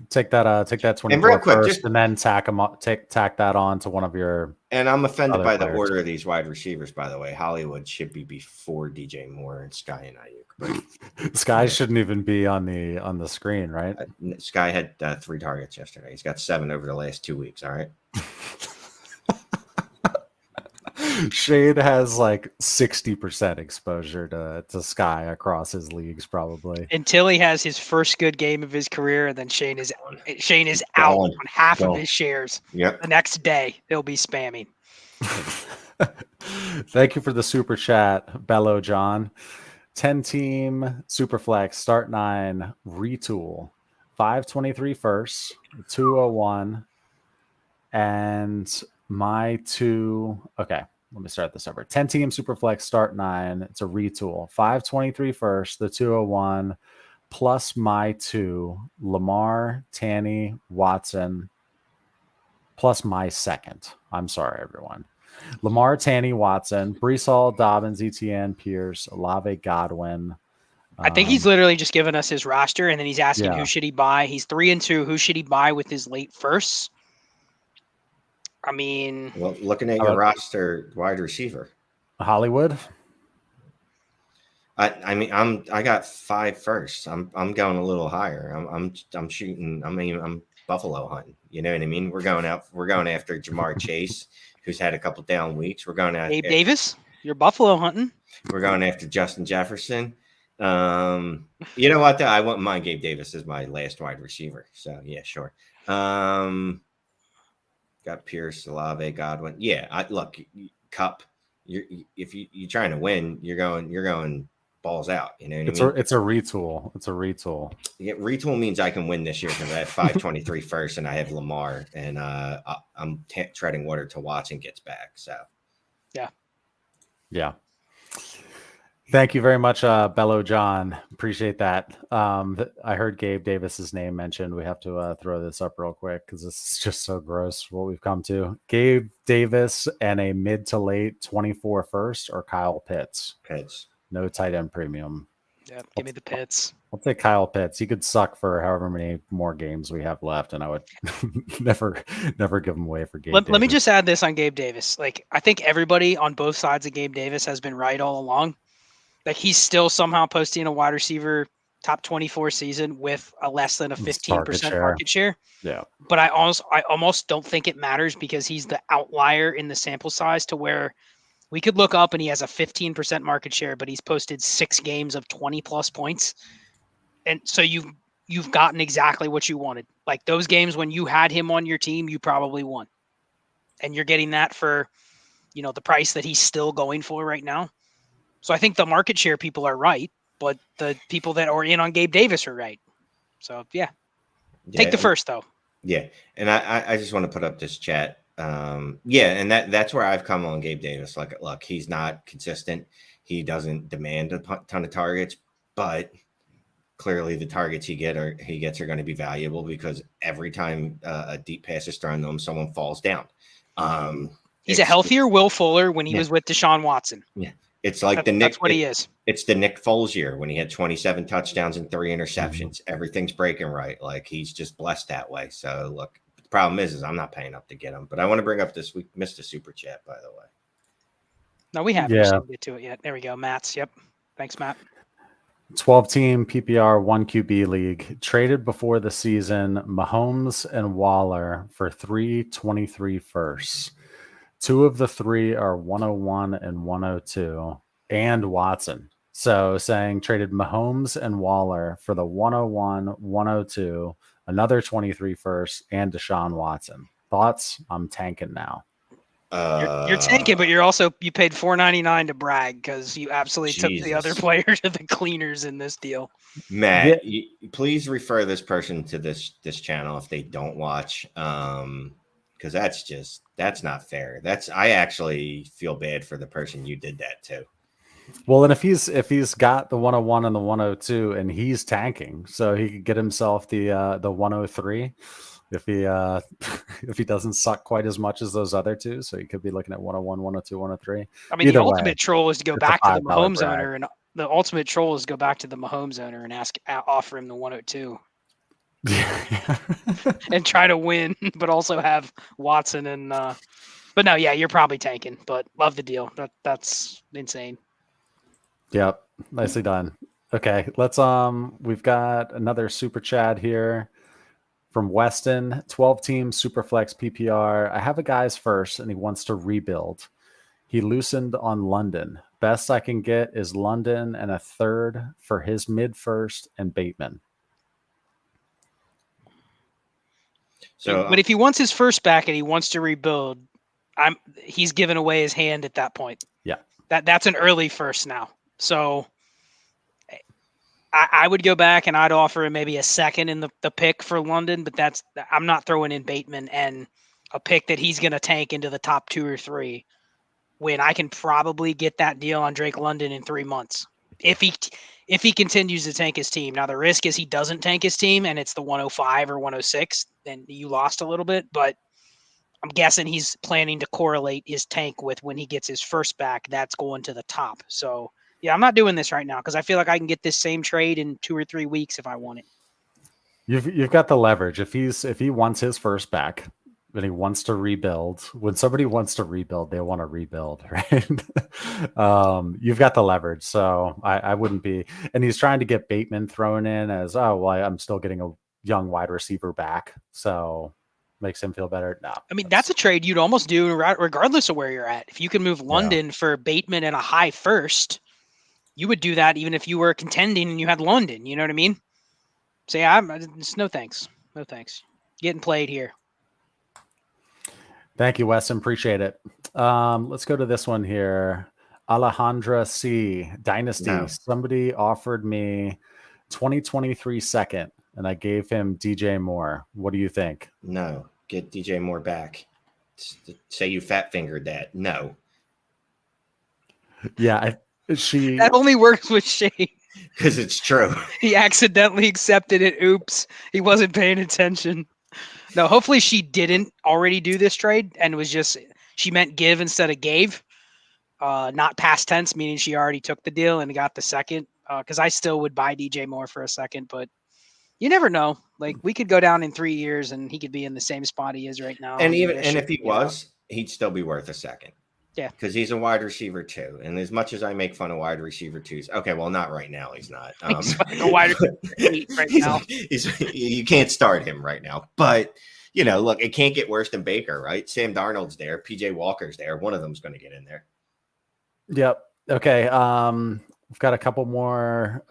Take that 24 and real quick, first, and then tack that on to one of your. And I'm offended by players. The order of these wide receivers. By the way, Hollywood should be before DJ Moore and Sky and Ayuk. But Sky shouldn't even be on the screen, right? Sky had 3 targets yesterday. He's got 7 over the last 2 weeks. All right. Shade has like 60% exposure to Sky across his leagues, probably. Until he has his first good game of his career, and then Shane is out on half of his shares. Yep. The next day he'll be spamming. Thank you for the super chat, Bello John. 10-team Superflex start 9 retool 523 first, 201, and my 2. Okay. Let me start this over. 10-team Superflex start 9. It's a retool. 523 first, the 201, plus my 2, Lamar, Tanny, Watson, plus my second. I'm sorry, everyone. Lamar, Tanny, Watson, Breece Hall, Dobbins, Etienne, Pierce, Olave, Godwin. I think he's literally just given us his roster, and then he's asking who should he buy. He's 3-2. Who should he buy with his late firsts? I mean, well, looking at your roster, wide receiver, Hollywood. I got 5 firsts. I'm going a little higher. I'm shooting. I'm buffalo hunting. You know what I mean? We're going after Jamar Chase, who's had a couple down weeks. We're going after Gabe Davis. You're buffalo hunting. We're going after Justin Jefferson. You know what? I wouldn't mind Gabe Davis as my last wide receiver. So yeah, sure. Got Pierce, Olave, Godwin. Yeah, look, Cup. If you're trying to win, you're going balls out. You know what It's I mean? it's a retool. It's a retool. Yeah, retool means I can win this year because I have 523 first and I have Lamar, and I'm treading water till Watson gets back. So, Yeah. Thank you very much, Bello John. Appreciate that. I heard Gabe Davis's name mentioned. We have to throw this up real quick because this is just so gross what we've come to. Gabe Davis and a mid to late 24 first or Kyle Pitts. Pitts. No tight end premium. Yeah, give me the Pitts. I'll take Kyle Pitts. He could suck for however many more games we have left, and I would never give him away for Gabe Davis. Let me just add this on Gabe Davis. Like, I think everybody on both sides of Gabe Davis has been right all along. Like, he's still somehow posting a wide receiver top 24 season with a less than a 15% market share. Yeah. But I almost don't think it matters because he's the outlier in the sample size to where we could look up and he has a 15% market share, but he's posted 6 games of 20 plus points. And so you've gotten exactly what you wanted. Like, those games when you had him on your team, you probably won. And you're getting that for, the price that he's still going for right now. So I think the market share people are right, but the people that are in on Gabe Davis are right. So yeah. Take the first though. Yeah. And I just want to put up this chat. And that's where I've come on Gabe Davis. Like, look, he's not consistent. He doesn't demand a ton of targets, but clearly the targets he gets are going to be valuable because every time a deep pass is thrown to him, someone falls down. He's a healthier Will Fuller when he was with Deshaun Watson. Yeah. It's like that's what he is. It's the Nick Foles year when he had 27 touchdowns and 3 interceptions. Everything's breaking right. Like, he's just blessed that way. So look, the problem is I'm not paying up to get him. But I want to bring up this. We missed a super chat, by the way. No, we haven't. Yeah. Get to it yet. There we go. Matt's. Yep. Thanks, Matt. 12-team PPR 1 QB league traded before the season Mahomes and Waller for 323 firsts. 2 of the 3 are 101 and 102 and Watson. So saying traded Mahomes and Waller for the 101, 102, another 23 firsts and Deshaun Watson. Thoughts? I'm tanking now. You're tanking, but you paid $4.99 to brag because you absolutely took the other player to the cleaners in this deal. Matt, please refer this person to this channel if they don't watch, because that's not fair. I actually feel bad for the person you did that to. Well, and if he's got the 101 and the 102 and he's tanking, so he could get himself the 103. If he doesn't suck quite as much as those other two, so he could be looking at 101, 102, 103. I mean, the ultimate troll is to go back to the Mahomes owner, and the ultimate troll is to go back to the Mahomes owner and offer him the 102. And try to win, but also have Watson and but no, yeah, you're probably tanking, but love the deal. That's insane. Yep, nicely done. Okay, let's we've got another super chat here from Weston, 12-team Superflex PPR. I have a guy's first, and he wants to rebuild. He loosened on London. Best I can get is London and a third for his mid-first and Bateman. So, but if he wants his first back and he wants to rebuild, he's giving away his hand at that point. Yeah, that's an early first now. So I would go back and I'd offer him maybe a second in the pick for London, but I'm not throwing in Bateman and a pick that he's going to tank into the top 2 or 3 when I can probably get that deal on Drake London in 3 months. If he continues to tank his team. Now, the risk is he doesn't tank his team and it's the 105 or 106, then you lost a little bit, but I'm guessing he's planning to correlate his tank with when he gets his first back, that's going to the top. So, yeah, I'm not doing this right now because I feel like I can get this same trade in 2 or 3 weeks if I want it. You've got the leverage. If he wants his first back, then he wants to rebuild. When somebody wants to rebuild, they want to rebuild, right? You've got the leverage, so I wouldn't be. And he's trying to get Bateman thrown in as, I'm still getting a young wide receiver back, so makes him feel better. No, I mean that's a trade you'd almost do regardless of where you're at. If you can move London for Bateman and a high first, you would do that even if you were contending and you had London. You know what I mean? So yeah, no thanks. No thanks. Getting played here. Thank you, Weston. Appreciate it. Let's go to this one here. Alejandra C. Dynasty. No. Somebody offered me 2023 second, and I gave him DJ Moore. What do you think? No. Get DJ Moore back. Say you fat fingered that. No. Yeah, That only works with Shane. Because it's true. He accidentally accepted it. Oops. He wasn't paying attention. No, hopefully she didn't already do this trade and was just, she meant give instead of gave. Not past tense, meaning she already took the deal and got the second. Because I still would buy DJ Moore for a second, but you never know. Like, we could go down in 3 years and he could be in the same spot he is right now. And if he was, he'd still be worth a second. Yeah. Because he's a wide receiver too. And as much as I make fun of wide receiver twos, okay, well, not right now. He's not. He's a wide receiver right now. You can't start him right now. But, you know, look, it can't get worse than Baker, right? Sam Darnold's there. PJ Walker's there. One of them's going to get in there. Yep. Okay. We've got a couple more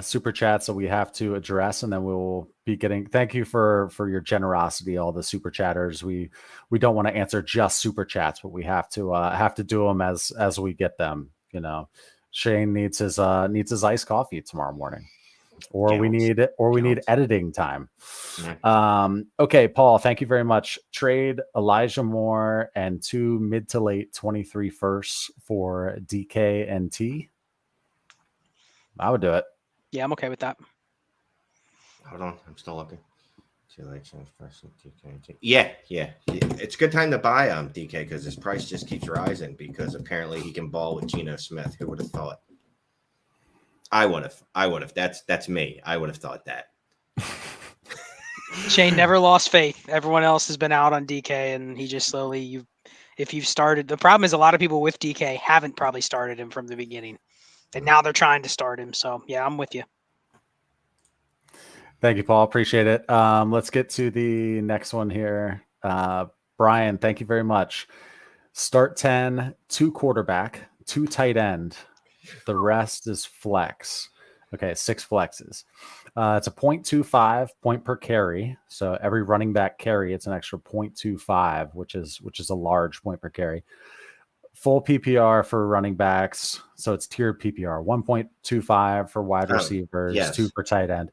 super chats that we have to address, and then we'll be getting. Thank you for your generosity, all the super chatters. We don't want to answer just super chats, but we have to do them as we get them. You know, Shane needs his iced coffee tomorrow morning, or we need editing time. Yeah. Okay, Paul, thank you very much. Trade Elijah Moore and 2 mid to late 23 firsts for DK and T. I would do it. Yeah, I'm okay with that. Hold on. I'm still looking. Yeah. It's a good time to buy DK because his price just keeps rising because apparently he can ball with Geno Smith. Who would have thought? I would have. That's me. I would have thought that. Shane never lost faith. Everyone else has been out on DK, and he just slowly. If you've started, the problem is a lot of people with DK haven't probably started him from the beginning, and now they're trying to start him. So yeah, I'm with you. Thank you, Paul. Appreciate it. Let's get to the next one here. Brian, thank you very much. Start 10, 2 quarterback, 2 tight end. The rest is flex. Okay, 6 flexes. It's a 0.25 point per carry. So every running back carry, it's an extra 0.25, which is a large point per carry. Full PPR for running backs. So it's tiered PPR, 1.25 for wide receivers, yes. 2 for tight end.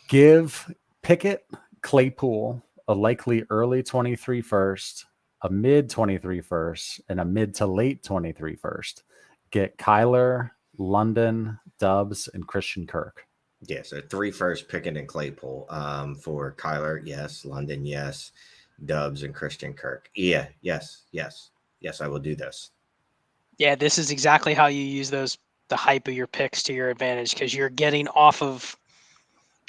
Give Pickett, Claypool, a likely early 23 first, a mid 23 first, and a mid to late 23 first. Get Kyler, London, Dubs, and Christian Kirk. Yeah, so 3 first, Pickett and Claypool. For Kyler, yes. London, yes. Dubs and Christian Kirk. Yeah, yes. I will do this. Yeah, this is exactly how you use the hype of your picks to your advantage because you're getting off of.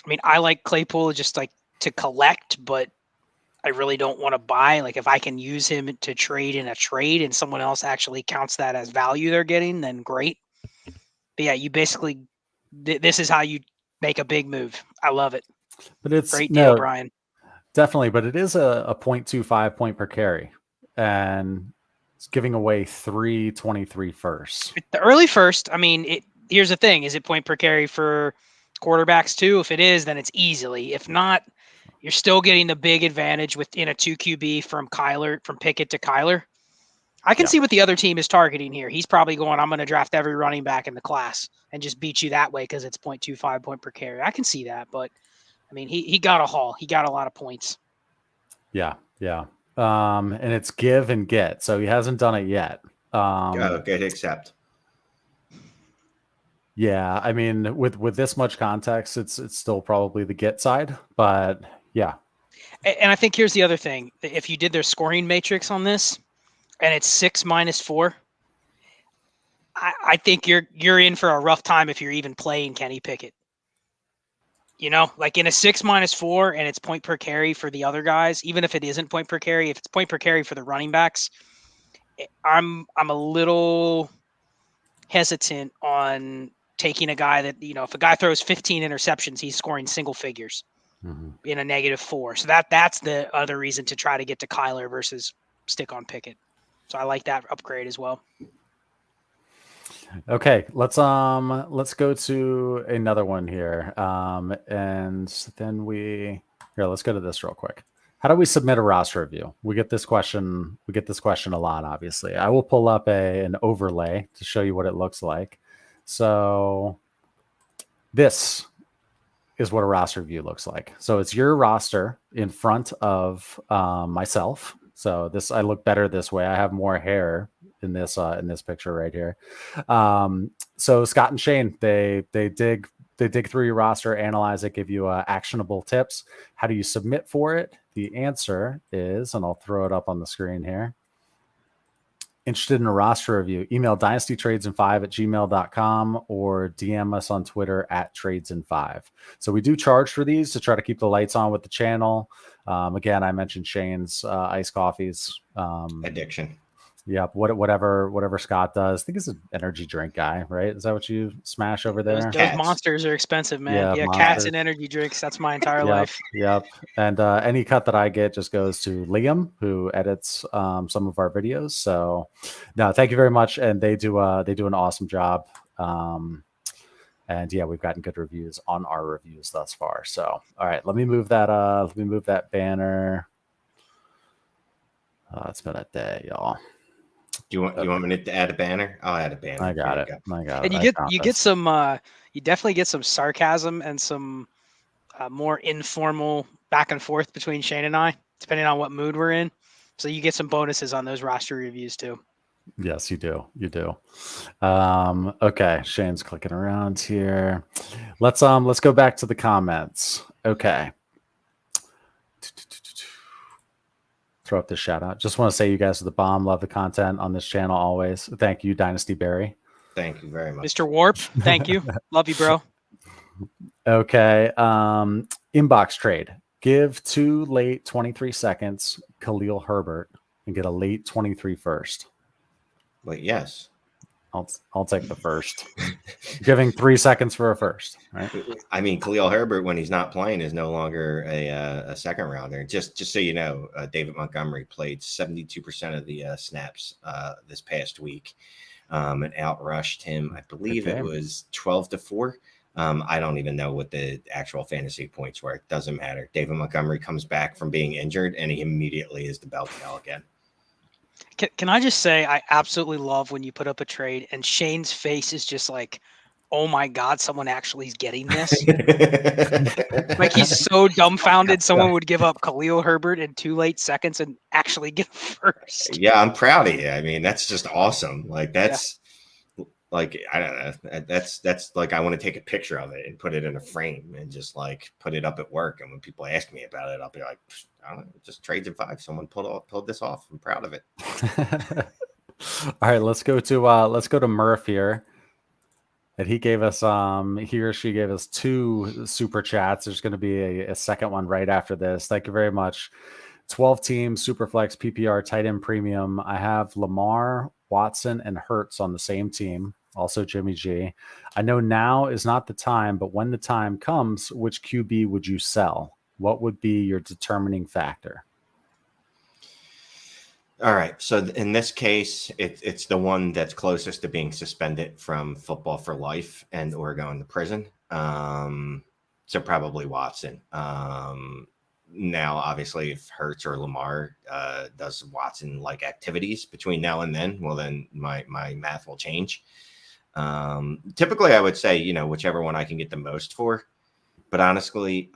I mean, I like Claypool just like to collect, but I really don't want to buy. Like if I can use him to trade in a trade and someone else actually counts that as value they're getting, then great. But yeah, you basically, this is how you make a big move. I love it. But it's great deal, Brian. Definitely, but it is a 0.25 point per carry, and it's giving away 3 23 firsts. The early first, I mean, here's the thing: is it point per carry for quarterbacks too? If it is, then it's easily. If not, you're still getting the big advantage within a 2 QB from Pickett to Kyler. I can see what the other team is targeting here. He's probably going, I'm going to draft every running back in the class and just beat you that way because it's 0.25 point per carry. I can see that, but I mean, he got a haul. He got a lot of points. Yeah. And it's give and get, so he hasn't done it yet. Good, accept. Yeah, I mean, with this much context, it's still probably the get side, but yeah. And I think here's the other thing: if you did their scoring matrix on this, and it's 6 minus 4, I think you're in for a rough time if you're even playing Kenny Pickett. You know, like in a 6 minus 4, and it's point per carry for the other guys. Even if it isn't point per carry, if it's point per carry for the running backs, I'm a little hesitant on taking a guy that, you know, if a guy throws 15 interceptions, he's scoring single figures in a -4. So that's the other reason to try to get to Kyler versus stick on Pickett. So I like that upgrade as well. Okay, let's go to another one here. And then let's go to this real quick. How do we submit a roster review? We get this question a lot, obviously. I will pull up an overlay to show you what it looks like. So this is what a roster review looks like. So it's your roster in front of myself. So I look better this way. I have more hair in this picture right here. So Scott and Shane, they dig through your roster, analyze it, give you actionable tips. How do you submit for it? The answer is, and I'll throw it up on the screen here. Interested in a roster review? Email dynastytrades5@gmail.com or DM us on Twitter @tradesand5. So we do charge for these to try to keep the lights on with the channel. Again, I mentioned Shane's iced coffees. Addiction. Yep. Whatever Scott does. I think he's an energy drink guy, right? Is that what you smash over there? Those monsters are expensive, man. Yeah, cats and energy drinks. That's my entire life. Yep. And any cut that I get just goes to Liam, who edits some of our videos. So no, thank you very much. And they do an awesome job. And yeah, we've gotten good reviews on our reviews thus far. So all right, let me move that banner. It's been a day, y'all. You want me to add a banner? I'll add a banner. I got it. And you get some you definitely get some sarcasm and some more informal back and forth between Shane and I, depending on what mood we're in. So you get some bonuses on those roster reviews too. Yes, you do. Okay, Shane's clicking around here. Let's go back to the comments. Okay. Throw up this shout out. Just want to say you guys are the bomb. Love the content on this channel always. Thank you, Dynasty Barry. Thank you very much. Mr. Warp, thank you. Love you, bro. Okay. Inbox trade. Give 2 late 23 seconds Khalil Herbert and get a late 23 first. Wait, yes. I'll take the first. Giving 3 seconds for a first, right? I mean, Khalil Herbert, when he's not playing, is no longer a second rounder. Just so you know, David Montgomery played 72% of the snaps this past week and outrushed him. I believe it was 12-4. I don't even know what the actual fantasy points were. It doesn't matter. David Montgomery comes back from being injured, and he immediately is the bell cow again. Can I just say, I absolutely love when you put up a trade and Shane's face is just like, oh my God, someone actually is getting this. Like he's so dumbfounded someone would give up Khalil Herbert in 2 late seconds and actually get first. Yeah, I'm proud of you. I mean, that's just awesome. Like that's like, I don't know. That's like, I want to take a picture of it and put it in a frame and just like put it up at work. And when people ask me about it, I'll be like, I don't know, just trades in 5. Someone pulled this off. I'm proud of it. All right, let's go to Murph here. And he gave us he or she gave us 2 super chats. There's going to be a second one right after this. Thank you very much. 12 teams, Superflex, PPR, tight end premium. I have Lamar, Watson, and Hurts on the same team. Also Jimmy G. I know now is not the time, but when the time comes, which QB would you sell? What would be your determining factor? All right. So in this case, it's the one that's closest to being suspended from football for life and or going to prison. So probably Watson. Now, obviously, if Hurts or Lamar does Watson-like activities between now and then, well, then my math will change. Typically, I would say, whichever one I can get the most for. But honestly,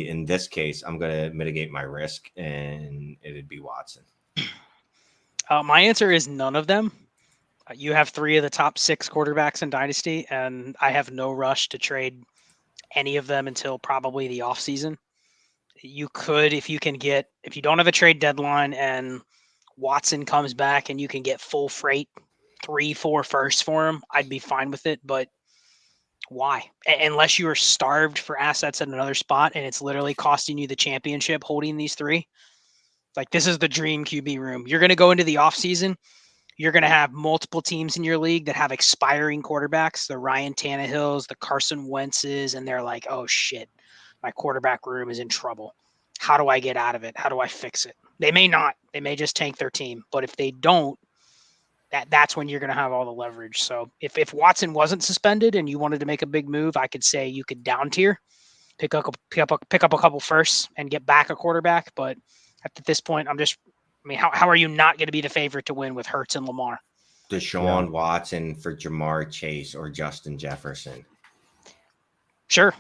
in this case, I'm going to mitigate my risk, and it'd be Watson. My answer is none of them. You have 3 of the top 6 quarterbacks in Dynasty, and I have no rush to trade any of them until probably the offseason. You could, if you don't have a trade deadline and Watson comes back and you can get full freight 3-4 firsts for him, I'd be fine with it. But why? Unless you are starved for assets at another spot and it's literally costing you the championship holding these 3. Like, this is the dream QB room. You're going to go into the offseason. You're going to have multiple teams in your league that have expiring quarterbacks, the Ryan Tannehills, the Carson Wentzes, and they're like, oh, shit, my quarterback room is in trouble. How do I get out of it? How do I fix it? They may not. They may just tank their team. But if they don't, that's when you're going to have all the leverage. So if Watson wasn't suspended and you wanted to make a big move, I could say you could down tier pick up a couple firsts and get back a quarterback. But at this point, how are you not going to be the favorite to win with Hurts and Lamar? Deshaun Watson for Jamar Chase or Justin Jefferson. Sure.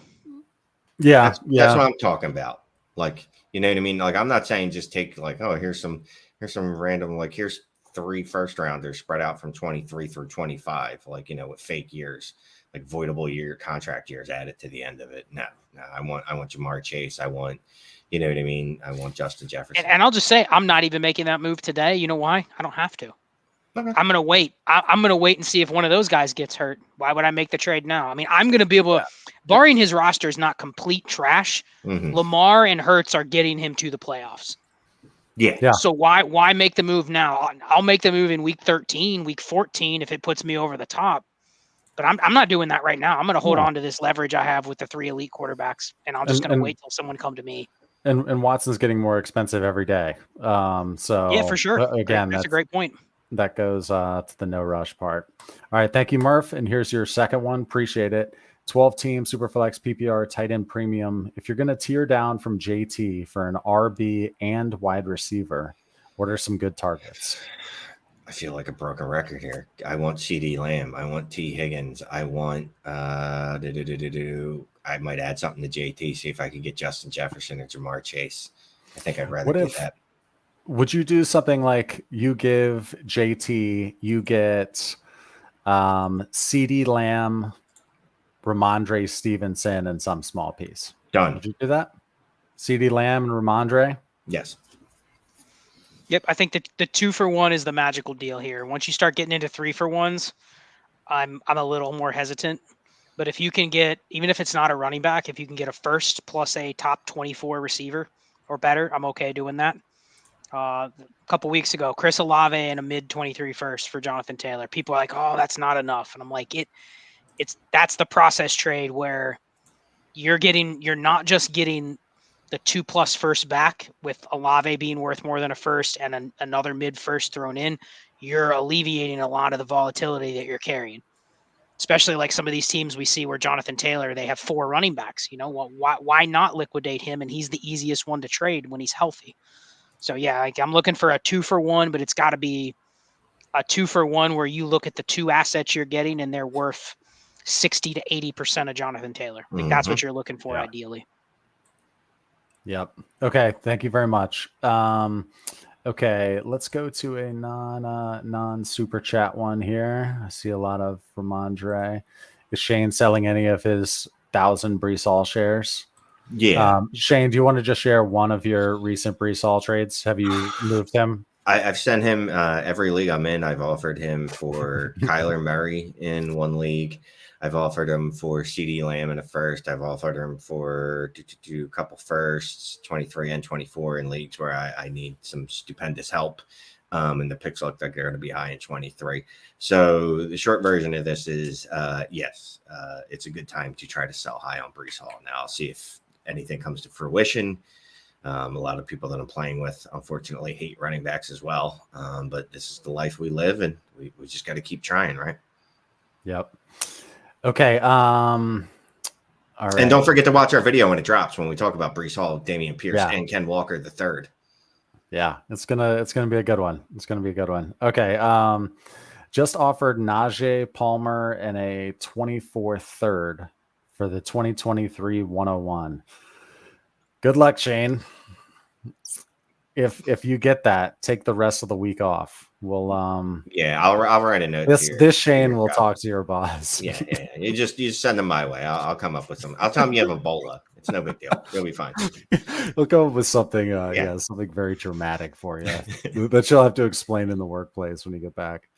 Yeah, that's what I'm talking about. Like, you know what I mean? Like, I'm not saying just take like, oh, here's some random, like, here's 3 first-rounders spread out from 23 through 25, like, you know, with fake years, like voidable year contract years added to the end of it. No, I want Jamar Chase. I want, you know what I mean? I want Justin Jefferson. And I'll just say, I'm not even making that move today. You know why? I don't have to. Okay. I'm going to wait. I'm going to wait and see if one of those guys gets hurt. Why would I make the trade now? I mean, I'm going to be able to, barring his roster is not complete trash, Lamar and Hurts are getting him to the playoffs. Yeah. So why make the move now? I'll make the move in week 13, week 14 if it puts me over the top. But I'm not doing that right now. I'm going to hold on to this leverage I have with the 3 elite quarterbacks, and I'm just going to wait till someone come to me. And Watson's getting more expensive every day. So yeah, for sure. Again, that's a great point. That goes to the no rush part. All right. Thank you, Murph. And here's your second one. Appreciate it. 12-team Superflex PPR tight end premium. If you're going to tier down from JT for an RB and wide receiver, what are some good targets? I feel like a broken record here. I want CD Lamb. I want T Higgins. I want I might add something to JT, see if I can get Justin Jefferson or Jamar Chase. I think I'd rather do that. Would you do something like you give JT, you get CD Lamb, Ramondre Stevenson, and some small piece? Done. Would you do that? CD Lamb and Ramondre? Yes. Yep. I think that the 2-for-1 is the magical deal here. Once you start getting into 3-for-1s, I'm a little more hesitant. But if you can get, even if it's not a running back, if you can get a first plus a top 24 receiver or better, I'm okay doing that. A couple weeks ago, Chris Olave and a mid 23 first for Jonathan Taylor. People are like, "Oh, that's not enough," and I'm like, that's the process trade where you're not just getting the 2+ first back with Olave being worth more than a first and another mid first thrown in. You're alleviating a lot of the volatility that you're carrying, especially like some of these teams we see where Jonathan Taylor, they have 4 running backs. You know, why not liquidate him? And he's the easiest one to trade when he's healthy. So yeah, like I'm looking for a 2-for-1, but it's got to be a 2-for-1 where you look at the 2 assets you're getting and they're worth 60 to 80% of Jonathan Taylor. Like that's what you're looking for ideally. Yep. Okay. Thank you very much. Okay, let's go to a non super chat one here. I see a lot of Ramondre. Is Shane selling any of his 1,000 Breece Hall shares? Yeah. Shane, do you want to just share one of your recent Breece Hall trades? Have you moved him? I've sent him every league I'm in. I've offered him for Kyler Murray in one league. I've offered him for CD Lamb in a first. I've offered him for a couple firsts, 23 and 24 in leagues where I need some stupendous help. And the picks look like they're going to be high in 23. So the short version of this is, yes, it's a good time to try to sell high on Breece Hall. Now I'll see if anything comes to fruition. A lot of people that I'm playing with, unfortunately, hate running backs as well. But this is the life we live, and we just got to keep trying, right? Yep. Okay. All right. And don't forget to watch our video when it drops when we talk about Breece Hall, Damien Pierce, and Ken Walker III. Yeah, it's gonna be a good one. It's gonna be a good one. Okay. Just offered Najee Palmer and a 24 third for the 2023 101. Good luck, Shane. If you get that, take the rest of the week off. We'll I'll write a note. This Shane will talk to your boss. Yeah. You just send them my way. I'll come up with some. I'll tell him you have Ebola. It's no big deal. You'll be fine. We'll come up with something. Something very dramatic for you that you'll have to explain in the workplace when you get back.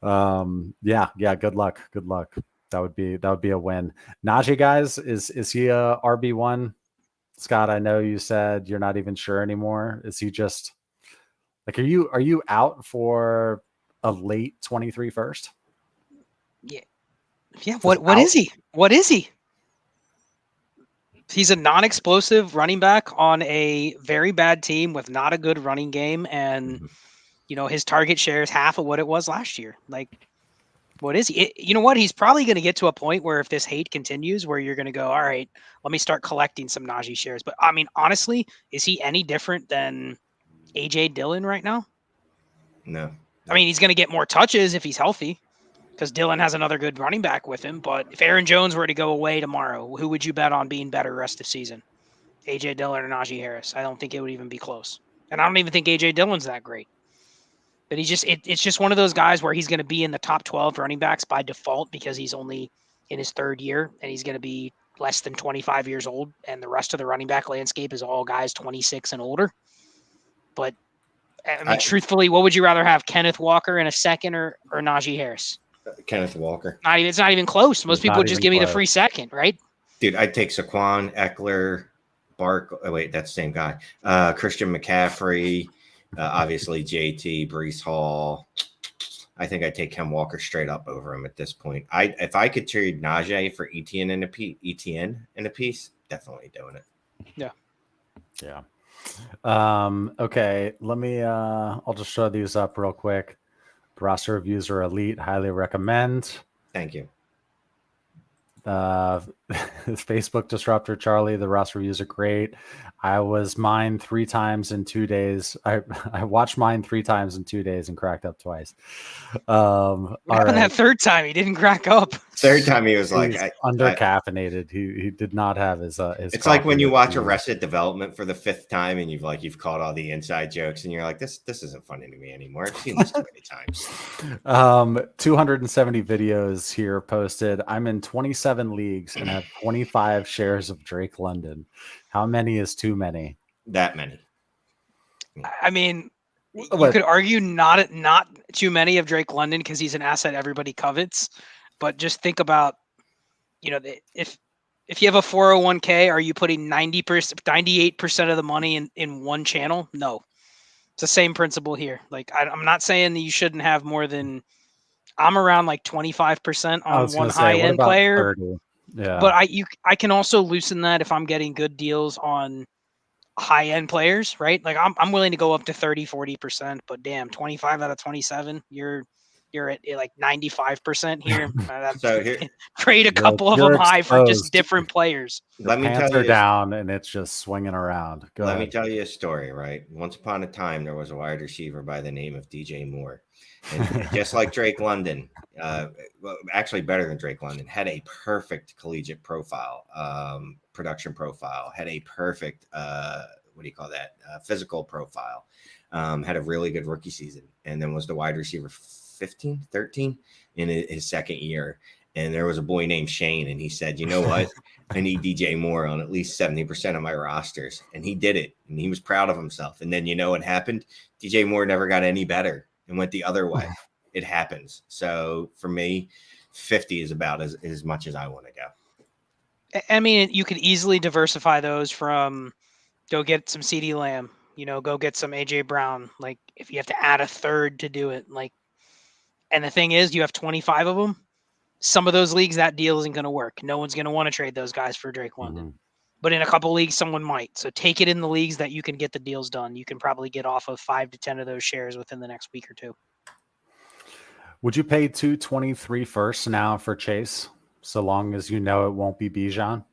Good luck. Good luck. That would be a win. Najee, guys, is he a RB1? Scott, I know you said you're not even sure anymore. Is he just like, are you out for a late 23 first? Yeah. What is he? What is he? He's a non-explosive running back on a very bad team with not a good running game. And, his target share is half of what it was last year. Like, What is he? You know what? He's probably going to get to a point where if this hate continues, where you're going to go, all right, let me start collecting some Najee shares. But I mean, honestly, is he any different than AJ Dillon right now? No. I mean, he's going to get more touches if he's healthy because Dillon has another good running back with him. But if Aaron Jones were to go away tomorrow, who would you bet on being better rest of the season? AJ Dillon or Najee Harris? I don't think it would even be close. And I don't even think AJ Dillon's that great. But he's just it's just one of those guys where he's going to be in the top 12 running backs by default because he's only in his third year and he's going to be less than 25 years old. And the rest of the running back landscape is all guys 26 and older. But I mean, truthfully, what would you rather have, Kenneth Walker in a second or Najee Harris? Kenneth Walker. It's not even close. Most people would just give me the free second, right? Dude, I'd take Saquon, Eckler, Bark. Oh, wait, that's the same guy. Christian McCaffrey. Obviously, JT, Breece Hall. I think I'd take Ken Walker straight up over him at this point. If I could trade Najee for ETN in a piece, definitely doing it. Yeah. Yeah. Okay. Let me. I'll just show these up real quick. The roster reviews are elite. Highly recommend. Thank you. Facebook Disruptor Charlie, the roster reviews are great. I was mine 3 times in 2 days. I watched mine 3 times in 2 days and cracked up twice. That third time he didn't crack up. Third time he was like under caffeinated. He did not have his it's like when you watch Arrested Development for the 5th time and you've caught all the inside jokes and you're like, this isn't funny to me anymore. I've seen this too many times. 270 videos here posted. I'm in 27 leagues and have 25 shares of Drake London. How many is too many? That many. I mean, you could argue not too many of Drake London because he's an asset everybody covets. But just think about, if you have a 401k, are you putting 98% of the money in one channel? No. It's the same principle here. Like, I'm not saying that you shouldn't have more than, I'm around like 25% on one high-end player. 30? Yeah. But I can also loosen that if I'm getting good deals on high-end players, right? Like I'm willing to go up to 30-40%, but damn, 25 out of 27, you're at like 95% here. So trade a couple of them high for just different players. Let me tell you, down and it's just swinging around. Let me tell you a story, right? Once upon a time, there was a wide receiver by the name of DJ Moore. And just like Drake London, actually better than Drake London, had a perfect collegiate profile, production profile, had a perfect, physical profile, had a really good rookie season, and then was the wide receiver 15, 13 in his second year. And there was a boy named Shane, and he said, you know what? I need DJ Moore on at least 70% of my rosters. And he did it, and he was proud of himself. And then you know what happened? DJ Moore never got any better and went the other way. It happens. So for me, 50 is about as much as I want to go. I mean, you could easily diversify those from go get some CeeDee Lamb, go get some AJ Brown. Like if you have to add a third to do it, and the thing is, you have 25 of them. Some of those leagues, that deal isn't going to work. No one's going to want to trade those guys for Drake London. Mm-hmm. But in a couple leagues, someone might. So take it in the leagues that you can get the deals done. You can probably get off of 5 to 10 of those shares within the next week or two. Would you pay 223 first now for Chase, so long as you know it won't be Bijan?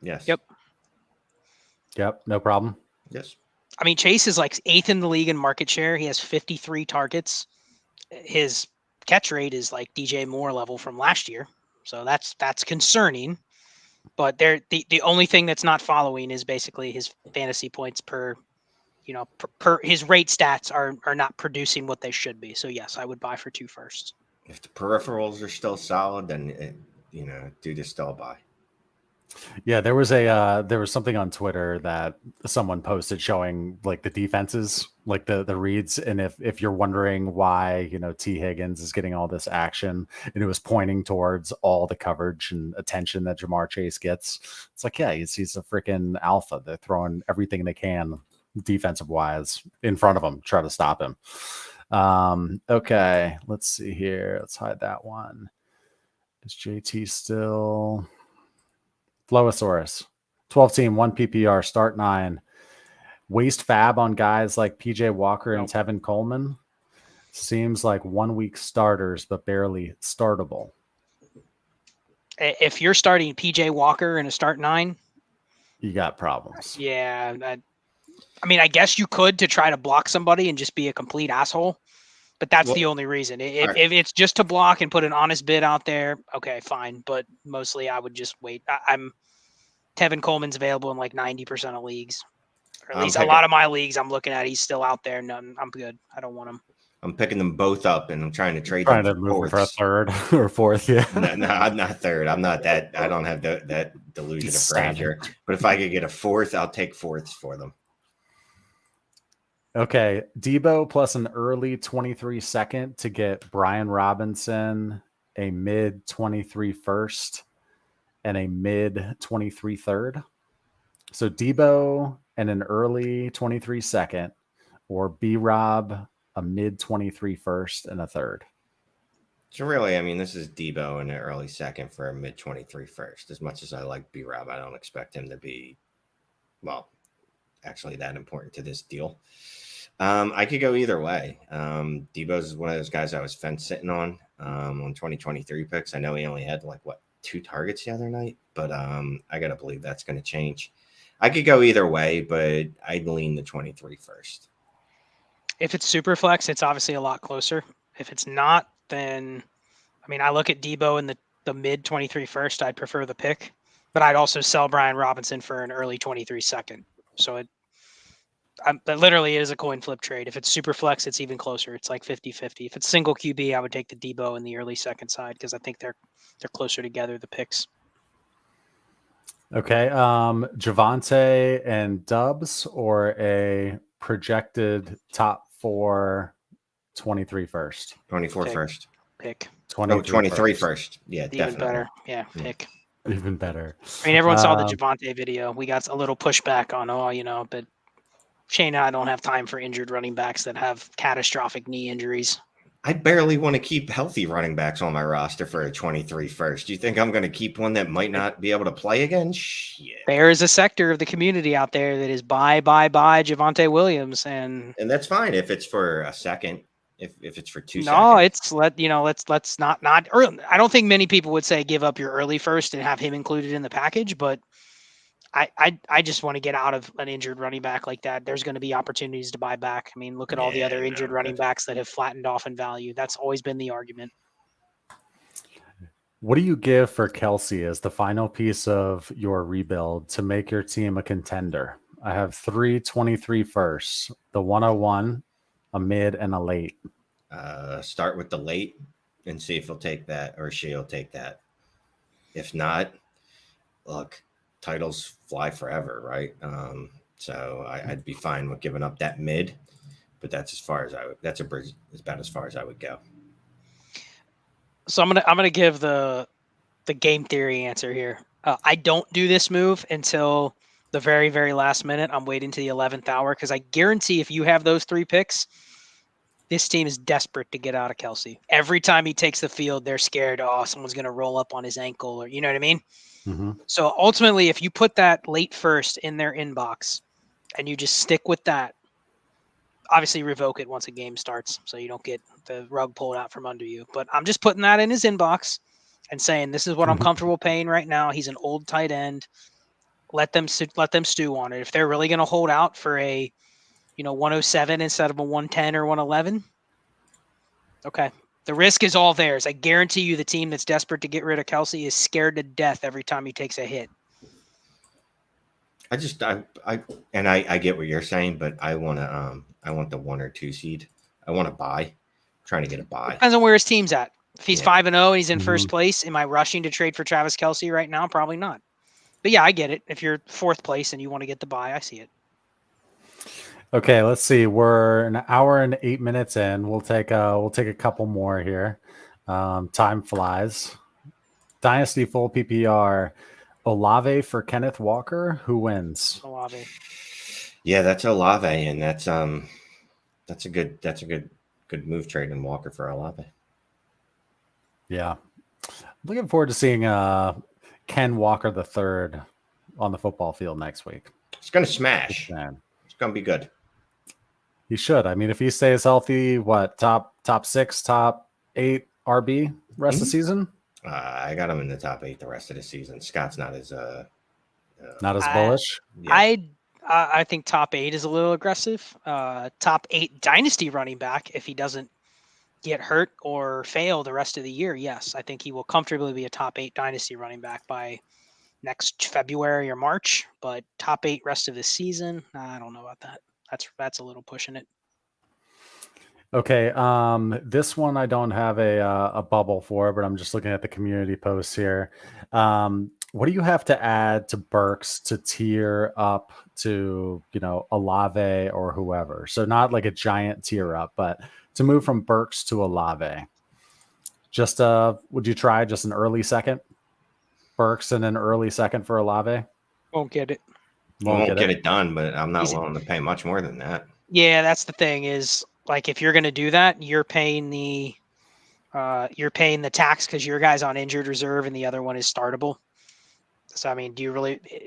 Yes. Yep. No problem. Yes. I mean, Chase is like 8th in the league in market share. He has 53 targets. His catch rate is like DJ Moore level from last year. So that's concerning. But the only thing that's not following is basically his fantasy points per his rate stats are not producing what they should be. So yes, I would buy for 2 first. If the peripherals are still solid, then dude is still a buy. Yeah, there was something on Twitter that someone posted showing like the defenses, like the reads, and if you're wondering why T. Higgins is getting all this action, and it was pointing towards all the coverage and attention that Jamar Chase gets. It's like, yeah, he's a freaking alpha. They're throwing everything they can defensive wise in front of him, try to stop him. Okay, let's see here. Let's hide that one. Is JT still? Flowosaurus, 12 team, 1 PPR, start 9. Waste fab on guys like PJ Walker and Tevin Coleman. Seems like 1 week starters, but barely startable. If you're starting PJ Walker in a start 9, You got problems. yeah. I mean, I guess you could to try to block somebody and just be a complete asshole, but that's the only reason. If it's just to block and put an honest bid out there, okay, fine. But mostly I would just wait. Tevin Coleman's available in like 90% of leagues, or at least a lot of my leagues I'm looking at. He's still out there. None. I'm good. I don't want him. I'm picking them both up, and I'm trying to trade Trying them to move for a third or fourth. Yeah. No, I'm not third. I'm not that. I don't have that delusion of grandeur. But if I could get a fourth, I'll take fourths for them. Okay, Debo plus an early 23 second to get Brian Robinson, a mid 23 first, and a mid 23 third. So Debo and an early 23 second, or B-Rob, a mid 23 first and a third. So really, I mean, this is Debo in an early second for a mid 23 first. As much as I like B-Rob, I don't expect him to be, well, actually that important to this deal. I could go either way. Debo's one of those guys I was fence sitting on 2023 picks. I know he only had 2 targets the other night, but I got to believe that's going to change. I could go either way, but I'd lean the 23 first. If it's super flex, it's obviously a lot closer. If it's not, then, I mean, I look at Debo in the mid 23 first. I'd prefer the pick, but I'd also sell Brian Robinson for an early 23 second. So it literally is a coin flip trade. If it's super flex, it's even closer. It's like 50-50. If it's single QB, I would take the Debo in the early second side because I think they're closer together, the picks. Okay, Javonte and Dubs, or a projected top 4 23 first? 24 first. Pick. 23 first. Yeah, even definitely. better. Yeah, pick. Even better. I mean, everyone saw the Javonte video. We got a little pushback on, but Shane and I don't have time for injured running backs that have catastrophic knee injuries. I barely want to keep healthy running backs on my roster for a 23 first. Do you think I'm going to keep one that might not be able to play again? Shit. There is a sector of the community out there that is buy Javonte Williams, and that's fine if it's for a second. If it's for 2 seconds. No, it's let's not early. I don't think many people would say give up your early first and have him included in the package, but I just want to get out of an injured running back like that. There's going to be opportunities to buy back. I mean, look at all the other injured running backs that have flattened off in value. That's always been the argument. What do you give for Kelsey as the final piece of your rebuild to make your team a contender? I have 3 23 firsts, the 101, a mid, and a late. Start with the late and see if he'll take that or she'll take that. If not, look, titles fly forever, right? So I'd be fine with giving up that mid, but that's as far as I would. That's about as far as I would go. So I'm gonna give the game theory answer here. I don't do this move until the very, very last minute. I'm waiting to the 11th hour because I guarantee if you have those 3 picks, this team is desperate to get out of Kelsey. Every time he takes the field, they're scared. Oh, someone's going to roll up on his ankle, or you know what I mean? Mm-hmm. So ultimately, if you put that late first in their inbox and you just stick with that, obviously revoke it once a game starts so you don't get the rug pulled out from under you. But I'm just putting that in his inbox and saying, this is what I'm comfortable paying right now. He's an old tight end. Let them stew on it. If they're really going to hold out for a 107 instead of a 110 or 111. Okay. The risk is all theirs. I guarantee you the team that's desperate to get rid of Kelsey is scared to death every time he takes a hit. I get what you're saying, but I want the 1 or 2 seed. I want to buy. I'm trying to get a buy. Depends on where his team's at. If he's 5-0 and he's in first place, am I rushing to trade for Travis Kelsey right now? Probably not. But yeah, I get it. If you're 4th place and you want to get the buy, I see it. Okay, let's see. We're an hour and 8 minutes in. We'll take a couple more here. Time flies. Dynasty full PPR. Olave for Kenneth Walker. Who wins? Olave. Yeah, that's Olave, and that's a good move trading Walker for Olave. Yeah, looking forward to seeing Ken Walker III on the football field next week. It's gonna smash. Man. It's gonna be good. He should. I mean, if he stays healthy, top top 6, top 8 RB rest of the season? I got him in the top 8 the rest of the season. Scott's not as bullish. Yeah. I think top 8 is a little aggressive. Top 8 dynasty running back if he doesn't get hurt or fail the rest of the year. Yes, I think he will comfortably be a top 8 dynasty running back by next February or March. But top 8 rest of the season, I don't know about that. That's a little pushing it. Okay, this one I don't have a bubble for, but I'm just looking at the community posts here. What do you have to add to Berks to tier up to, Olave or whoever? So not like a giant tier up, but to move from Berks to Olave. Just would you try just an early second? Berks and an early second for Olave? Won't get it. Won't get it done, but I'm not willing to pay much more than that. Yeah, that's the thing is, like, if you're going to do that, you're paying the tax because your guy's on injured reserve and the other one is startable. So, I mean,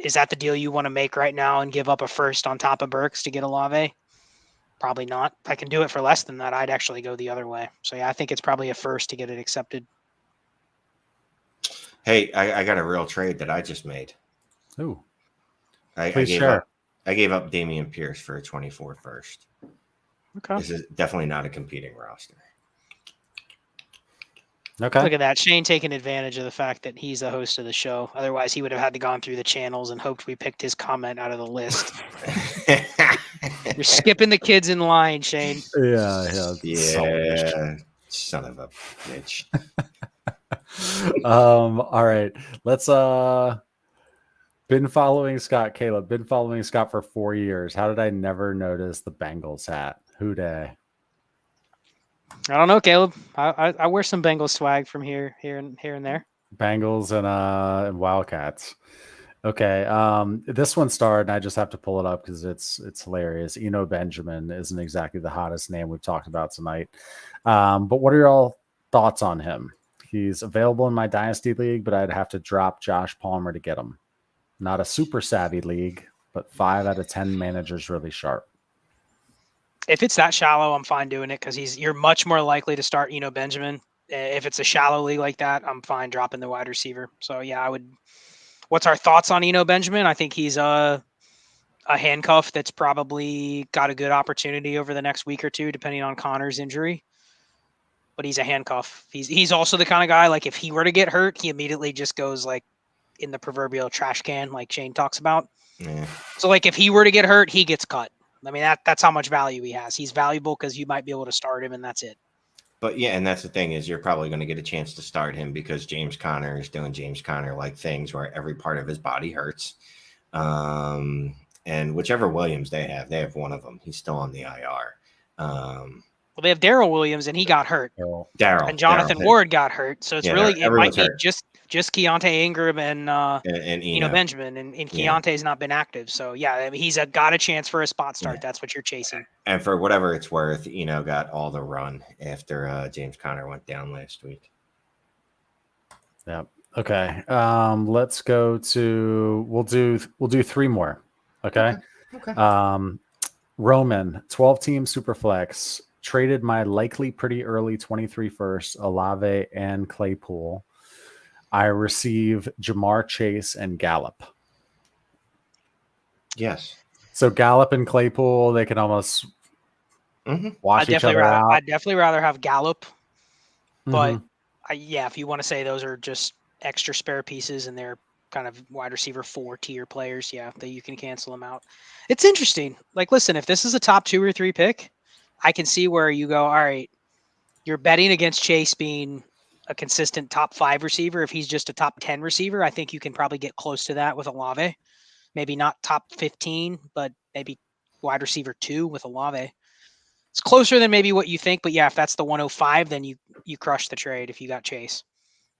is that the deal you want to make right now and give up a first on top of Berks to get Olave? Probably not. If I can do it for less than that, I'd actually go the other way. So, yeah, I think it's probably a first to get it accepted. Hey, I got a real trade that I just made. Ooh. Please share. I gave up Damien Pierce for a 24 first. Okay. This is definitely not a competing roster. Okay. Look at that. Shane taking advantage of the fact that he's the host of the show. Otherwise, he would have had to gone through the channels and hoped we picked his comment out of the list. You're skipping the kids in line, Shane. Yeah. Son of a bitch. All right. Let's been following Scott, Caleb. Been following Scott for 4 years. How did I never notice the Bengals hat? Who day? I don't know, Caleb. I wear some Bengals swag from here and there. Bengals and Wildcats. Okay. This one started, and I just have to pull it up because it's hilarious. Eno Benjamin isn't exactly the hottest name we've talked about tonight. But what are your thoughts on him? He's available in my Dynasty league, but I'd have to drop Josh Palmer to get him. Not a super savvy league, but 5 out of 10 managers really sharp. If it's that shallow, I'm fine doing it because you're much more likely to start Eno Benjamin. If it's a shallow league like that, I'm fine dropping the wide receiver. So yeah, I would. What's our thoughts on Eno Benjamin? I think he's a handcuff that's probably got a good opportunity over the next week or two, depending on Connor's injury. But he's a handcuff. He's also the kind of guy, like, if he were to get hurt, he immediately just goes like in the proverbial trash can, like Shane talks about. Yeah. So like if he were to get hurt, he gets cut. I mean, that's how much value he has. He's valuable because you might be able to start him, and that's it. But yeah, and that's the thing is you're probably going to get a chance to start him because James Conner is doing James Conner-like things where every part of his body hurts. And whichever Williams they have one of them. He's still on the IR. Well, they have Darrell Williams, and he got hurt. Darrell. And Jonathan Ward got hurt. So it's it might be hurt. just Keontae Ingram and Eno Benjamin, and Keontae's not been active. So yeah, I mean, he's got a chance for a spot start. Yeah. That's what you're chasing. And for whatever it's worth, Eno got all the run after James Conner went down last week. Yeah. Okay. Let's go to we'll do 3 more. Okay. Roman, 12-team Superflex, traded my likely pretty early 23 first, Olave and Claypool. I receive Jamar Chase and Gallup. Yes. So Gallup and Claypool, they can almost wash each other out. I'd definitely rather have Gallup. But if you want to say those are just extra spare pieces and they're kind of wide receiver 4 tier players, that you can cancel them out. It's interesting. Like, listen, if this is a top 2 or 3 pick, I can see where you go, all right, you're betting against Chase being a consistent top 5 receiver. If he's just a top 10 receiver, I think you can probably get close to that with Olave. Maybe not top 15, but maybe wide receiver 2 with Olave. It's closer than maybe what you think, but yeah, if that's the 105, then you crush the trade if you got Chase.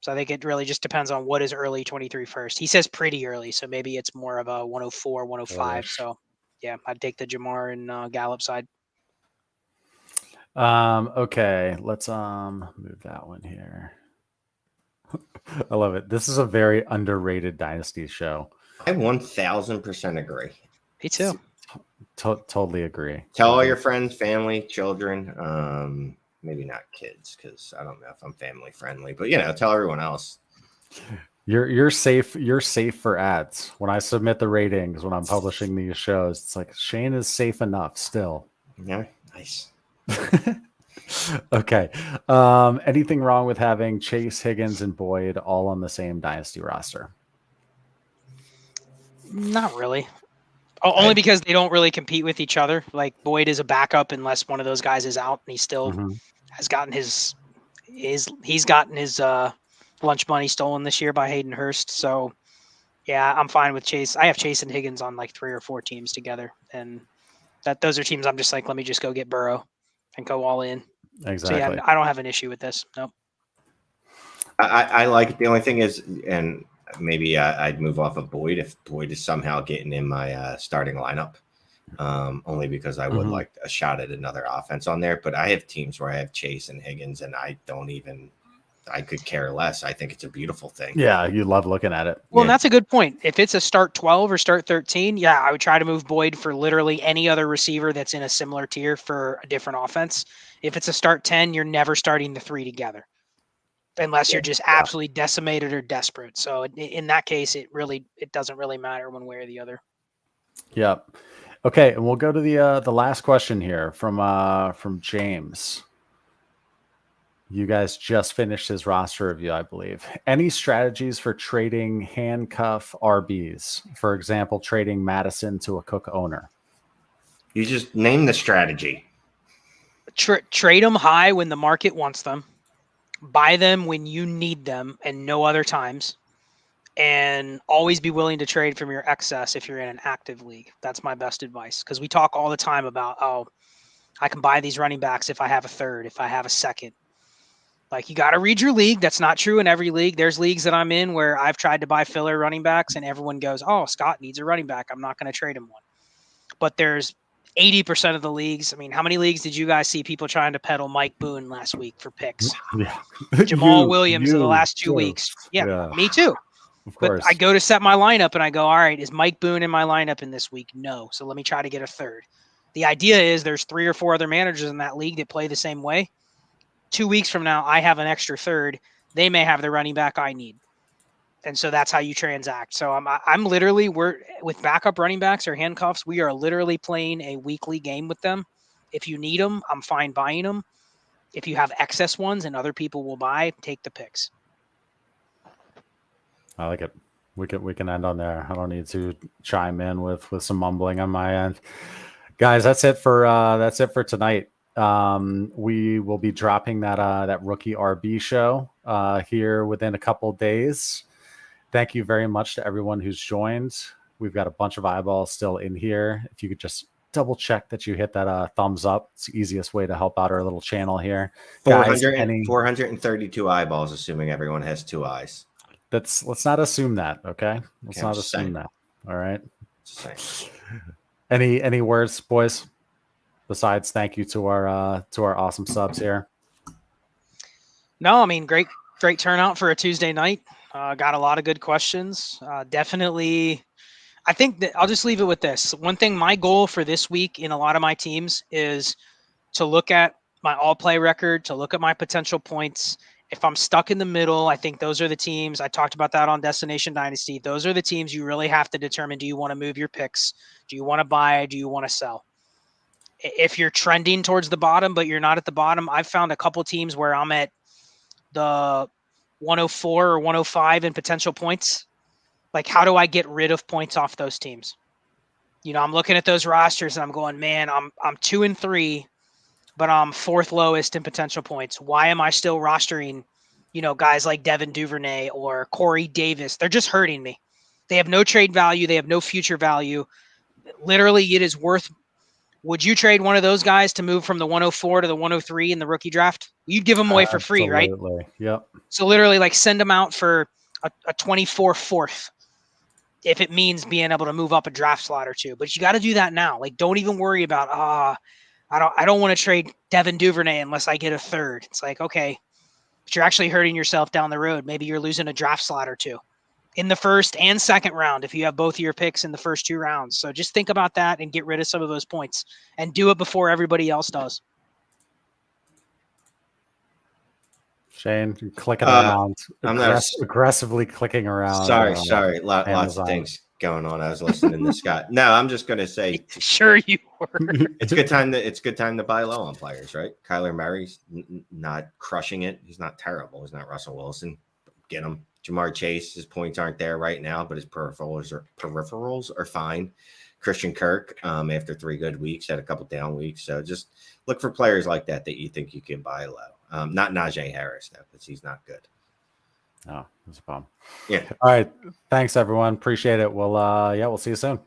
So I think it really just depends on what is early 23 first. He says pretty early, so maybe it's more of a 104, 105. So yeah, I'd take the Jamar and Gallup side. Okay, let's move that one here. I love it. This is a very underrated Dynasty show. I 1000% agree. Me too. Totally agree. Tell all your friends, family, children. maybe not kids, because I don't know if I'm family friendly, but tell everyone else. You're safe. You're safe for ads. When I submit the ratings, when I'm publishing these shows, it's like Shane is safe enough still. Yeah, nice. Okay. Anything wrong with having Chase, Higgins, and Boyd all on the same dynasty roster? Not really. Only because they don't really compete with each other. Like Boyd is a backup unless one of those guys is out, and he still has gotten his lunch money stolen this year by Hayden Hurst. So yeah, I'm fine with Chase. I have Chase and Higgins on like 3 or 4 teams together, and those are teams I'm just like, let me just go get Burrow and go all in. Exactly. So yeah, I don't have an issue with this. Nope. I like it. The only thing is, and maybe I'd move off of Boyd if Boyd is somehow getting in my starting lineup, only because I would like a shot at another offense on there. But I have teams where I have Chase and Higgins, and I could care less. I think it's a beautiful thing. Yeah, you love looking at it. Well, that's a good point. If it's a start 12 or start 13, yeah, I would try to move Boyd for literally any other receiver that's in a similar tier for a different offense. If it's a start 10, you're never starting the 3 together unless you're just absolutely decimated or desperate. So in that case, it doesn't really matter one way or the other. Yep. Okay, and we'll go to the last question here from James. You guys just finished his roster review, I believe. Any strategies for trading handcuff RBs? For example, trading Madison to a Cook owner. You just name the strategy. Trade them high when the market wants them. Buy them when you need them and no other times. And always be willing to trade from your excess if you're in an active league. That's my best advice. Because we talk all the time about, I can buy these running backs if I have a third, if I have a second. Like, you got to read your league. That's not true in every league. There's leagues that I'm in where I've tried to buy filler running backs and everyone goes, oh, Scott needs a running back. I'm not going to trade him one. But there's 80% of the leagues. I mean, how many leagues did you guys see people trying to peddle Mike Boone last week for picks? Yeah. Jamal Williams in the last 2 weeks. Yeah, me too. Of course. But I go to set my lineup and I go, all right, is Mike Boone in my lineup in this week? No. So let me try to get a third. The idea is there's 3 or 4 other managers in that league that play the same way. 2 weeks from now, I have an extra third. They may have the running back I need. And so that's how you transact. So I'm literally, we're with backup running backs or handcuffs, we are literally playing a weekly game with them. If you need them, I'm fine buying them. If you have excess ones and other people will buy, take the picks. I like it. We can end on there. I don't need to chime in with some mumbling on my end. Guys, that's it for tonight. We will be dropping that rookie RB show here within a couple days. Thank you very much to everyone who's joined. We've got a bunch of eyeballs still in here. If you could just double check that you hit that thumbs up. It's the easiest way to help out our little channel here. 432 eyeballs, assuming everyone has 2 eyes. Let's not assume that, okay? Let's not assume that. All right. Any words, boys? Besides, thank you to our awesome subs here. No, I mean, great turnout for a Tuesday night. Got a lot of good questions. Definitely, I think that I'll just leave it with this. One thing, my goal for this week in a lot of my teams is to look at my all play record, to look at my potential points. If I'm stuck in the middle, I think those are the teams. I talked about that on Destination Dynasty. Those are the teams you really have to determine. Do you want to move your picks? Do you want to buy? Do you want to sell? If you're trending towards the bottom, but you're not at the bottom, I've found a couple teams where I'm at the 104 or 105 in potential points. Like, how do I get rid of points off those teams? I'm looking at those rosters and I'm going, man, I'm 2-3, but I'm 4th lowest in potential points. Why am I still rostering, guys like Devin Duvernay or Corey Davis? They're just hurting me. They have no trade value. They have no future value. Literally, it is worth. Would you trade one of those guys to move from the 104 to the 103 in the rookie draft? You'd give them away for free, right? Yep. So literally, like, send them out for a 24 4th if it means being able to move up a draft slot or 2. But you got to do that now. Like, don't even worry about I don't want to trade Devin Duvernay unless I get a third. It's like, okay, but you're actually hurting yourself down the road. Maybe you're losing a draft slot or 2 in the 1st and 2nd round if you have both of your picks in the first 2 rounds. So just think about that and get rid of some of those points and do it before everybody else does. Shane, you're clicking around, I'm not aggressively clicking around. Sorry. Lots of things going on. I was listening to Scott. No, I'm just going to say, sure you were. It's good time to buy low on players, right? Kyler Murray's not crushing it. He's not terrible. He's not Russell Wilson. Get him. Jamar Chase, his points aren't there right now, but his peripherals are fine. Christian Kirk, after 3 good weeks, had a couple down weeks. So just look for players like that you think you can buy low. Not Najee Harris, though, because he's not good. Oh, that's a problem. Yeah. All right. Thanks, everyone. Appreciate it. We'll see you soon.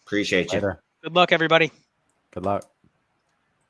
Appreciate you. Later. Good luck, everybody. Good luck.